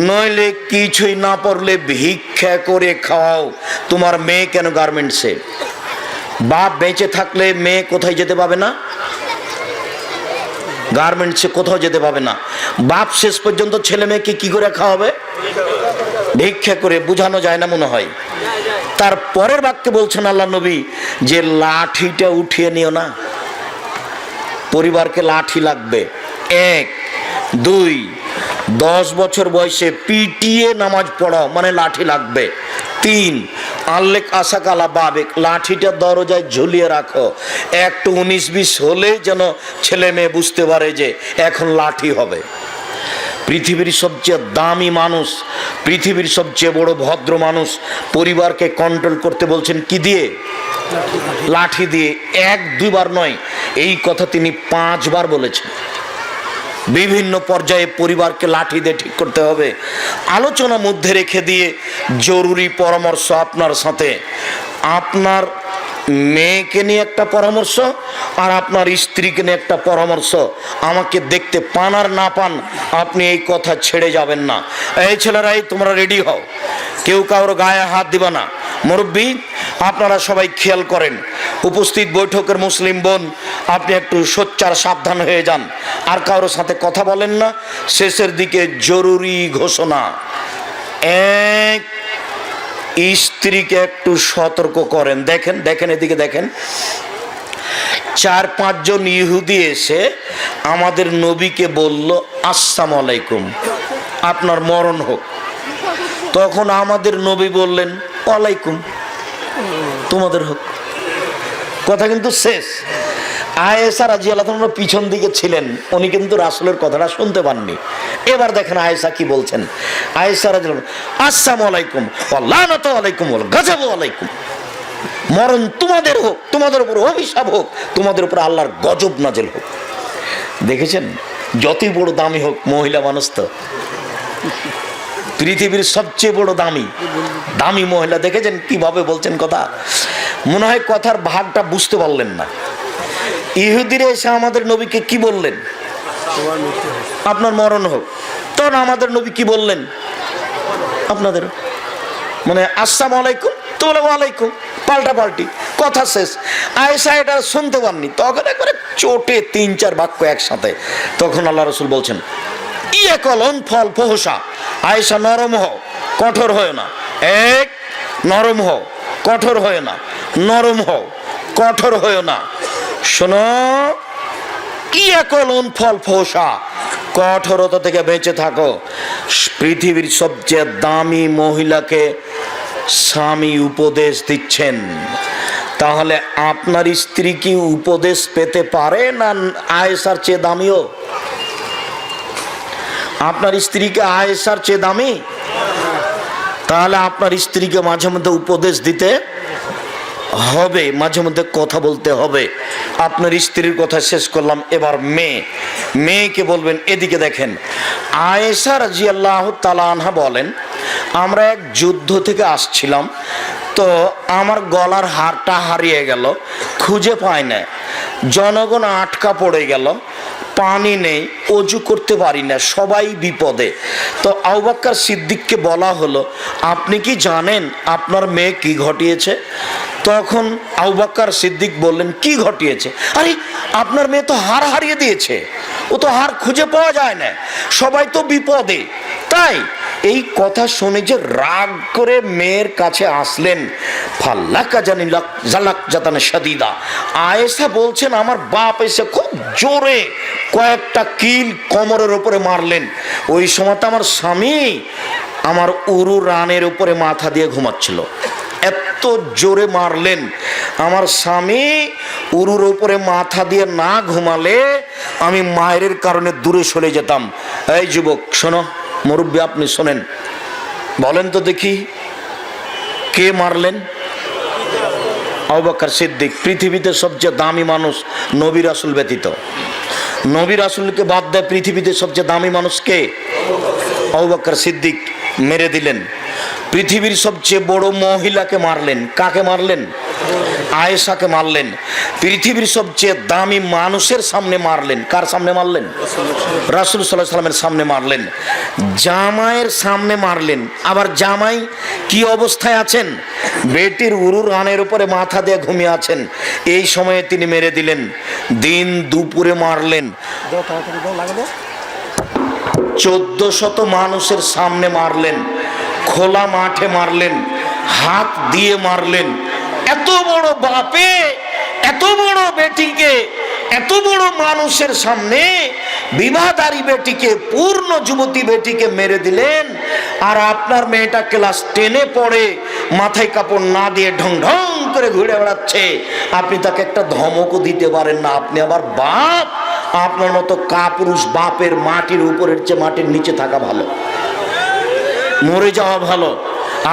নইলে কিছুই না পড়লে ভিক্ষা করে খাওয়াও। তোমার মেয়ে কেন গার্মেন্টসে? বাপ বেঁচে থাকলে মেয়ে কোথায় যেতে পাবে না? গার্মেন্টসে কোথাও যেতে পাবে না। বাপ শেষ পর্যন্ত ছেলে মেয়েকে কি করে খাওয়াবে? ভিক্ষা করে। বুঝানো যায় না মনে হয়? তার পরের বাক্যে বলছেন আল্লাহ নবী যে লাঠিটা উঠিয়ে নিও না, পরিবারকে লাঠি লাগবে। 1 2 10 বছর বয়সে পিটিয়ে নামাজ পড়াও, মানে লাঠি লাগবে। 3 আল্লেক আশাকালা বাবেক, লাঠিটা দরজায় ঝুলিয়ে রাখো, একটু 19-20 হলে যেন ছেলে মেয়ে বুঝতে পারে যে এখন লাঠি হবে। পৃথিবীর সবচেয়ে দামি মানুষ, পৃথিবীর সবচেয়ে বড় ভদ্র মানুষ পরিবারকে কন্ট্রোল করতে বলছেন কি দিয়ে? লাঠি দিয়ে। 1-2 বার নয়, এই কথা তিনি 5 বার বলেছেন। বিভিন্ন পর্যায়ে পরিবারকে লাঠি দিয়ে ঠিক করতে হবে। আলোচনা মধ্যে রেখে দিয়ে জরুরি পরামর্শ আপনার সাথে, আপনার মেয়েকে নিয়ে একটা পরামর্শ আর আপনার স্ত্রীকে নিয়ে একটা পরামর্শ। আমাকে দেখতে পান আর না পান, আপনি এই কথা ছেড়ে যাবেন না। এই ছেলেরাই তোমরা রেডি হও, কেউ কারোর গায়ে হাত দিবা না। মুরব্বী আপনারা সবাই খেয়াল করেন, উপস্থিত বৈঠকের মুসলিম বোন আপনি একটু সোচ্চার সাবধান হয়ে যান, আর কারোর সাথে কথা বলেন না। শেষের দিকে জরুরি ঘোষণা, এক, স্ত্রীকে একটু সতর্ক করেন। দেখেন দেখেন এদিকে দেখেন, 4-5 জন ইহুদি এসে আমাদের নবীকে বলল আসসালামু আলাইকুম, আপনার মরণ হোক। তখন আমাদের নবী বললেন ওয়ালাইকুম, তোমাদের হোক। কথা কিন্তু শেষ। আয়েশা রাদিয়াল্লাহু আনহা পিছন দিকে ছিলেন, উনি কিন্তু রাসূলের কথাটা শুনতে পাননি। এবার দেখেন আয়েশা কি বলছেন। আয়েশা রাদিয়াল্লাহু আনহা, আসসালামু আলাইকুম ওয়া লানাতু আলাইকুম ওয়া গাযাবু আলাইকুম, মরণ তোমাদের হোক, তোমাদের উপর অভিশাপ হোক, তোমাদের উপর আল্লাহর গজব নাযিল হোক। দেখেছেন, যতই বড় দামি হোক, মহিলা মানুষ তো পৃথিবীর সবচেয়ে বড় দামি মহিলা। দেখেছেন কিভাবে বলছেন কথা, মনে হয় কথার ভাগটা বুঝতে পারলেন না। ইহুদিরা এসে আমাদের নবীকে কি বললেন, আপনার মরণ হোক। তখন আমাদের নবী কি বললেন, আপনাদের মানে আসসালামু আলাইকুম, তো বলে ওয়ালাইকুম, পাল্টাপাল্টি, কথা শেষ। আয়েশা এটা শুনতে পাননি, তখন একবারে চোটে 3-4 বাক্য একসাথে। তখন আল্লাহ রাসূল বলছেন, ইয়ে কলন ফল ফহসা, আয়েশা নরম হও, কঠোর হয় না। এক, নরম হও, কঠোর হয় না, নরম হও, কঠোর হয় না। শোনো, ইয়ে কলন ফল ফহসা, কঠোরতা থেকে বেঁচে থাকো। পৃথিবীর সবচেয়ে দামি মহিলাকে স্বামী উপদেশ দিচ্ছেন, তাহলে আপনার স্ত্রী কি উপদেশ পেতে পারে না আয়েশার চেয়ে দামিও? আপনার স্ত্রীকে আয়েশার চেয়ে দামি? তাহলে আপনার স্ত্রীকে মাঝে মধ্যে উপদেশ দিতে হবে, মাঝে মধ্যে কথা বলতে হবে। আপনার স্ত্রীর কথা শেষ করলাম, এবার মেয়েকে বলবেন। এদিকে দেখেন, আয়েশা রাদিয়াল্লাহু তাআলা আনহা বলেন, আমরা এক যুদ্ধ থেকে আসছিলাম, তো আমার গলার হারটা হারিয়ে গেল, খুঁজে পাই না, জনগণ আটকা পড়ে গেল, পানি নেই, অজু করতে পারি না, সবাই বিপদে। তো আবু বকর সিদ্দিককে বলা হলো, আপনি কি জানেন আপনার মেয়ে কি ঘটিয়েছে? তখন আবু বকর সিদ্দিক বললেন, কি ঘটিয়েছে? আরে আপনার মেয়ে তো হার হারিয়ে দিয়েছে, ও তো হার খুঁজে পাওয়া যায় না, সবাই তো বিপদে। তাই এই কথা শুনে যে রাগ করে মেয়ের কাছে আসলেন, ফাল্লাকা জানিলাক জালাক জাতানে শাদীদা। আয়েশা বলছেন, আমার বাপ এসে খুব জোরে কয়েকটা কিল কোমরের উপরে মারলেন। ওই সময় আমার স্বামী আমার উরু রানের উপরে মাথা দিয়ে ঘুমাচ্ছিল, এত জোরে মারলেন। আমার স্বামী উরুর উপরে মাথা দিয়ে না ঘুমালে আমি মায়ের কারণে দূরে সরে যেতাম। এই যুবক শোনো, মুরব্বী আপনি শোনেন, বলেন তো দেখি কে মারলেন? আবু বকর সিদ্দিক, পৃথিবীতে সবচেয়ে দামি মানুষ নবী রাসূল ব্যতীত। নবী রাসূলকে বাদ দেয় পৃথিবীতে সবচেয়ে দামি মানুষ কে? আবু বকর সিদ্দিক মেরে দিলেন। পৃথিবীর সবচেয়ে বড় মহিলাকে মারলেন। কাকে মারলেন? আয়েশাকে মারলেন। পৃথিবীর সবচেয়ে দামি মানুষের সামনে মারলেন। কার সামনে মারলেন? রাসূল সাল্লাল্লাহু আলাইহি ওয়াসাল্লামের সামনে মারলেন। জামাইয়ের সামনে মারলেন। আবার জামাই কি অবস্থায় আছেন? বেটির উরুর রানের উপরে মাথা দিয়ে ঘুমিয়ে আছেন, এই সময়ে তিনি মেরে দিলেন। দিন দুপুরে মারলেন। 1400 মানুষের সামনে মারলেন, খোলা মাঠে মারলেন, হাত দিয়ে মারলেন। এত বড় বাপে এত বড় বেটিকে, এত বড় মানুষের সামনে বিবাহদারী বেটিকে, পূর্ণ যুবতী বেটিকে মেরে দিলেন। আর আপনার মেয়েটা ক্লাস 10-এ পড়ে, মাথায় কাপড় না দিয়ে ঢং ঢং করে ঘুরে বেড়াচ্ছে, আপনি তাকে একটা ধমকও দিতে পারেন না। আপনি আবার বাপ, আপনার মতো কাপুরুষ বাপের মাটির উপরের চেয়ে মাটির নিচে থাকা ভালো, মরে যাওয়া ভালো।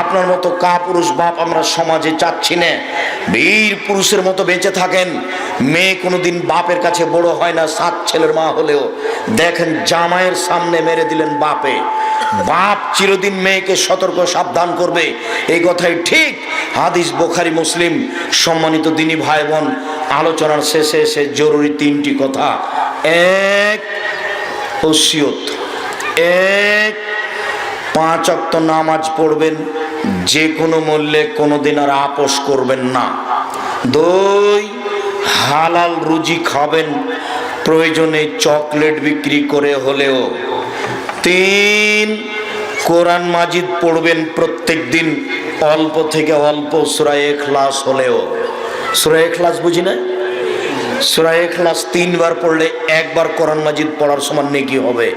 আপনার মতো কাপুরুষ বাপ আমরা সমাজে চাচ্ছি না। বীর পুরুষের মতো বেঁচে থাকেন। মেয়ে কোনোদিন বাপের কাছে বড় হয় না, 7 ছেলের মা হলেও। দেখেন জামাইয়ের সামনে মেরে দিলেন বাপে। বাপ চিরদিন মেয়েকে সতর্ক সাবধান করবে, এই কথাই ঠিক। হাদিস বুখারী মুসলিম। সম্মানিত দিনী ভাই বোন, আলোচনার শেষে এসে জরুরি 3টি কথা। এক, ওসিয়ত। 1, 5 ওয়াক্ত নামাজ পড়বেন, যে কোনো মূল্যে কোনোদিন আর আপোষ করবেন না। 2, হালাল রুজি খাবেন, প্রয়োজনে চকলেট বিক্রি করে হলেও। 3, কোরআন মাজিদ পড়বেন প্রত্যেক দিন, অল্প থেকে অল্প, সূরা ইখলাস হলেও। সূরা ইখলাস বুঝি না? সূরা ইখলাস 3 বার পড়লে 1 বার কোরআন মাজিদ পড়ার সমান নেকি হবে।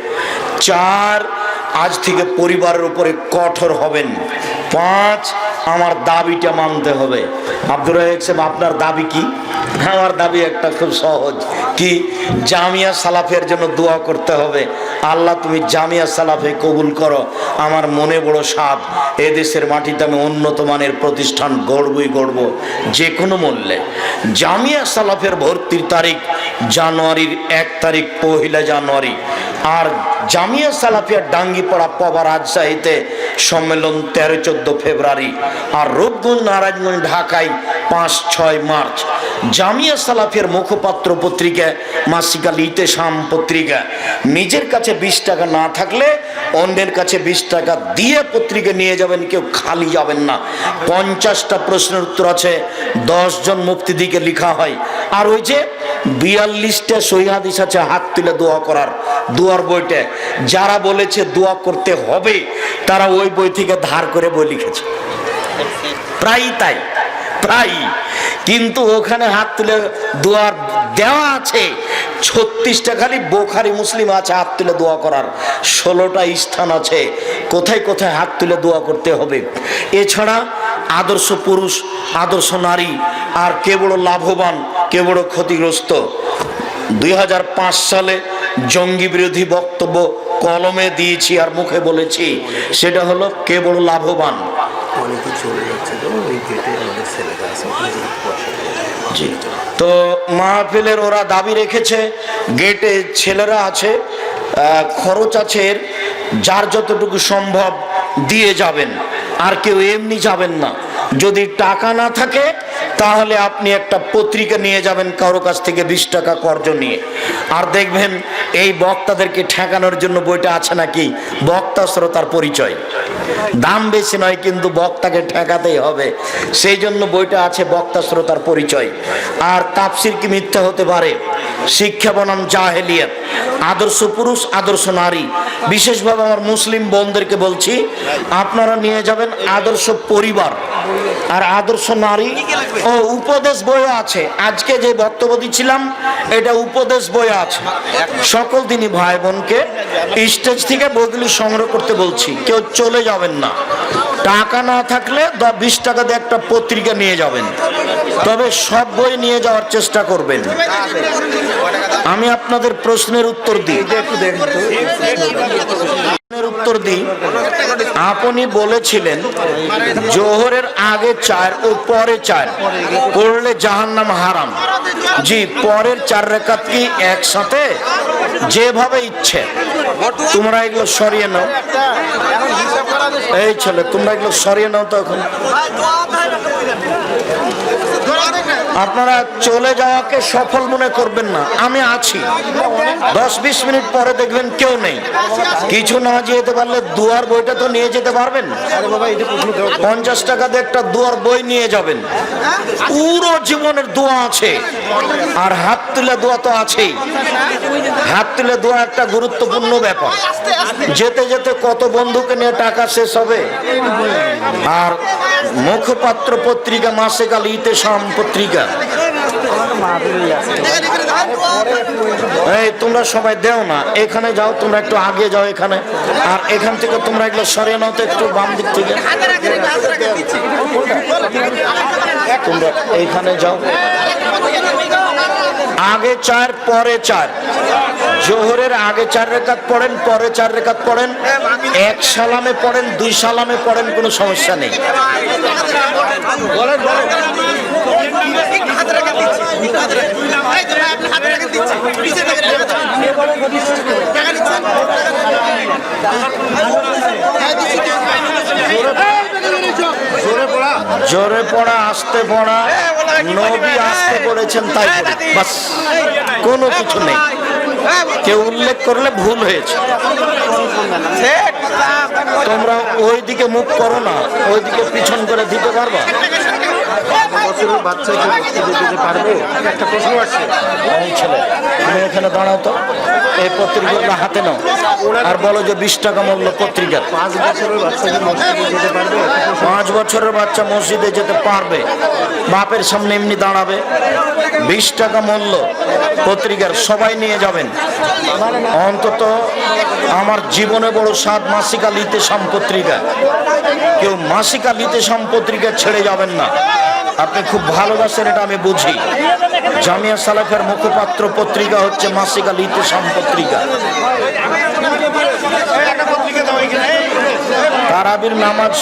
4, আজ থেকে পরিবারের উপরে কঠোর হবেন। 5, আমার দাবিটা মানতে হবে। আব্দুর রাজ্জাক সাহেব, আপনার দাবি কি? আমার দাবি একটা, খুব সহজ। কি? জামিয়া সালাফের জন্য দোয়া করতে হবে। আল্লাহ তুমি জামিয়া সালাফে কবুল করো। আমার মনে বড় সাধ, এদেশের মাটিতে আমি উন্নত মানের প্রতিষ্ঠান গড়বই গড়ব, যে কোনো মূল্যে। জামিয়া সালাফের ভর্তির তারিখ জানুয়ারির 1 তারিখ, 1 জানুয়ারি। আর জামিয়া সালাফিয়া ডাঙ্গিপাড়া পবা রাজশাহীতে সম্মেলন 13-14 ফেব্রুয়ারি। আর রূপগঞ্জ নারায়ণগঞ্জ ঢাকায় 5-6 মার্চ। জামিয়া সালাফিয়ার মুখপাত্র পত্রিকা মাসিক আল ইতেশাম পত্রিকা। নিজের কাছে 20 টাকা না থাকলে অন্যের কাছে 20 টাকা দিয়ে পত্রিকা নিয়ে যাবেন, কেউ খালি যাবেন না। 50টা প্রশ্নের উত্তর আছে, 10 জন মুফতি দিকে লেখা হয়। আর ওই যে 42টা সহিহ হাদিস আছে হাত তুলে দোয়া করার, দোয়ার বইটা। যারা বলেছে দোয়া করতে হবে, তারা ওই বই থেকে ধার করে বই লিখেছে, প্রায় তাই, প্রায়। কিন্তু ওখানে হাত তুলে দোয়ার দেওয়া আছে 36টা, খালি বুখারী মুসলিম আছে হাত তুলে দোয়া করার 16টা স্থান আছে কোথায় কোথায় হাত তুলে দোয়া করতে হবে। এছাড়া আদর্শ পুরুষ, আদর্শ নারী, আর কে বড় লাভবান, কে বড় ক্ষতিগ্রস্ত। 2005 সালে জঙ্গি বিরোধী বক্তব্য কলমে দিয়েছি আর মুখে বলেছি, সেটা হলো কে বড় লাভবান। জি, তো মাহফিলের ওরা দাবি রেখেছে, গেটে ছেলেরা আছে, খরচ আছে, যার যতটুকু সম্ভব দিয়ে যাবেন, আর কেউ এমনি যাবেন না। যদি টাকা না থাকে তাহলে আপনি একটা পত্রিকা নিয়ে যাবেন কারো কাছ থেকে 20 টাকা কর্জ নিয়ে। আর দেখবেন এই বক্তাদেরকে ঠেকানোর জন্য বইটা আছে নাকি, বক্তা শ্রোতার পরিচয়। দাম বেশি নয়, কিন্তু বক্তাকে ঠেকাতেই হবে, সেই জন্য বইটা আছে বক্তা শ্রোতার পরিচয়। আর তাফসীর কি মিথ্যা হতে পারে? শিক্ষা বনাম জাহেলিয়াত, আদর্শ পুরুষ, আদর্শ নারী। বিশেষভাবে আমার মুসলিম বোনদেরকে বলছি, আপনারা নিয়ে যাবেন আদর্শ পরিবার আর আদর্শ নারী। ও উপদেশ বই আছে, আজকে যে বক্তব্য দিচ্ছিলাম এটা উপদেশ বই আছে। সকল দিনই ভাই বোনকে স্টেজ থেকে বইগুলি সংগ্রহ করতে বলছি, কেউ চলে যাবেন না। টাকা না থাকলে 20 টাকা দিয়ে একটা পত্রিকা নিয়ে যাবেন, তবে সব বই নিয়ে যাওয়ার চেষ্টা করবেন। আমি আপনাদের প্রশ্নের উত্তর দিই, আপনি বলেছিলেন জোহরের আগে 4 ও পরে 4 পড়লে জাহান্নাম হারাম। জি, পরের 4 রাকাত কি একসাথে? যেভাবে ইচ্ছে। তোমরা এগুলো সরিয়ে নাও, এই ছেলে তোমরা এগুলো সরিয়ে নাও। তো এখন আপনারা চলে যাওয়াকে সফল মনে করবেন না, আমি আছি। 10-20 মিনিট পরে দেখবেন কেউ নেই। কিছু না যেতে পারলে দুয়ার বইটা তো নিয়ে যেতে পারবেন। 50 টাকা দিয়ে একটা দুয়ার বই নিয়ে যাবেন, পুরো জীবনের দোয়া আছে। আর হাত তুলে দোয়া তো আছেই। হাত তুলে দোয়া একটা গুরুত্বপূর্ণ ব্যাপার। যেতে যেতে কত বন্ধুকে নিয়ে টাকা শেষ হবে। আর মুখপাত্র পত্রিকা মাসিক আল ইতেশাম পত্রিকা, এই তোমরা সবাই দেও না, এখানে যাও, তোমরা একটু আগে যাও এখানে। আর এখান থেকে তোমরা এগুলো সরিয়ে নাও তো একটু বাম দিক থেকে। তোমরা এইখানে যাও। আগে 4 পরে 4, জোহরের আগে 4 রাকাত পড়েন, পরে 4 রাকাত পড়েন, 1 সালামে পড়েন, 2 সালামে পড়েন, কোনো সমস্যা নেই। জোরে পড়া আসতে পড়া নবী আসতে বলেছেন তাই পড়ি। বাস, কোনো কিছু নেই। কেউ উল্লেখ করলে ভুল হয়েছে। তোমরা ওইদিকে মুখ করো না, ওইদিকে পিছন করে দিতে পারবা? বছরের বাচ্চাকে মসজিদে যেতে পারবে? একটা প্রশ্ন আসছে। এই ছেলে, তুমি এখানে দাঁড়াও তো, এই পত্রিকাগুলো হাতে নাও আর বলো যে 20 টাকা মূল্য পত্রিকার। 5 বছরের বাচ্চাকে মসজিদে যেতে পারবে? 5 বছরের বাচ্চা মসজিদে যেতে পারবে, বাপের সামনে এমনি দাঁড়াবে। 20 টাকা মূল্য পত্রিকার, সবাই নিয়ে যাবেন। অন্তত আমার জীবনে বড় স্বাদ মাসিকা লিতে পত্রিকা। কেউ মাসিকা লিতে পত্রিকা ছেড়ে যাবেন না। আপনি খুব ভালোবাসেন, এটা আমি বুঝি। জামিয়া সালাফের মুখপাত্র পত্রিকা হচ্ছে মাসিকা লিতে পত্রিকা। তারাবির নামাজ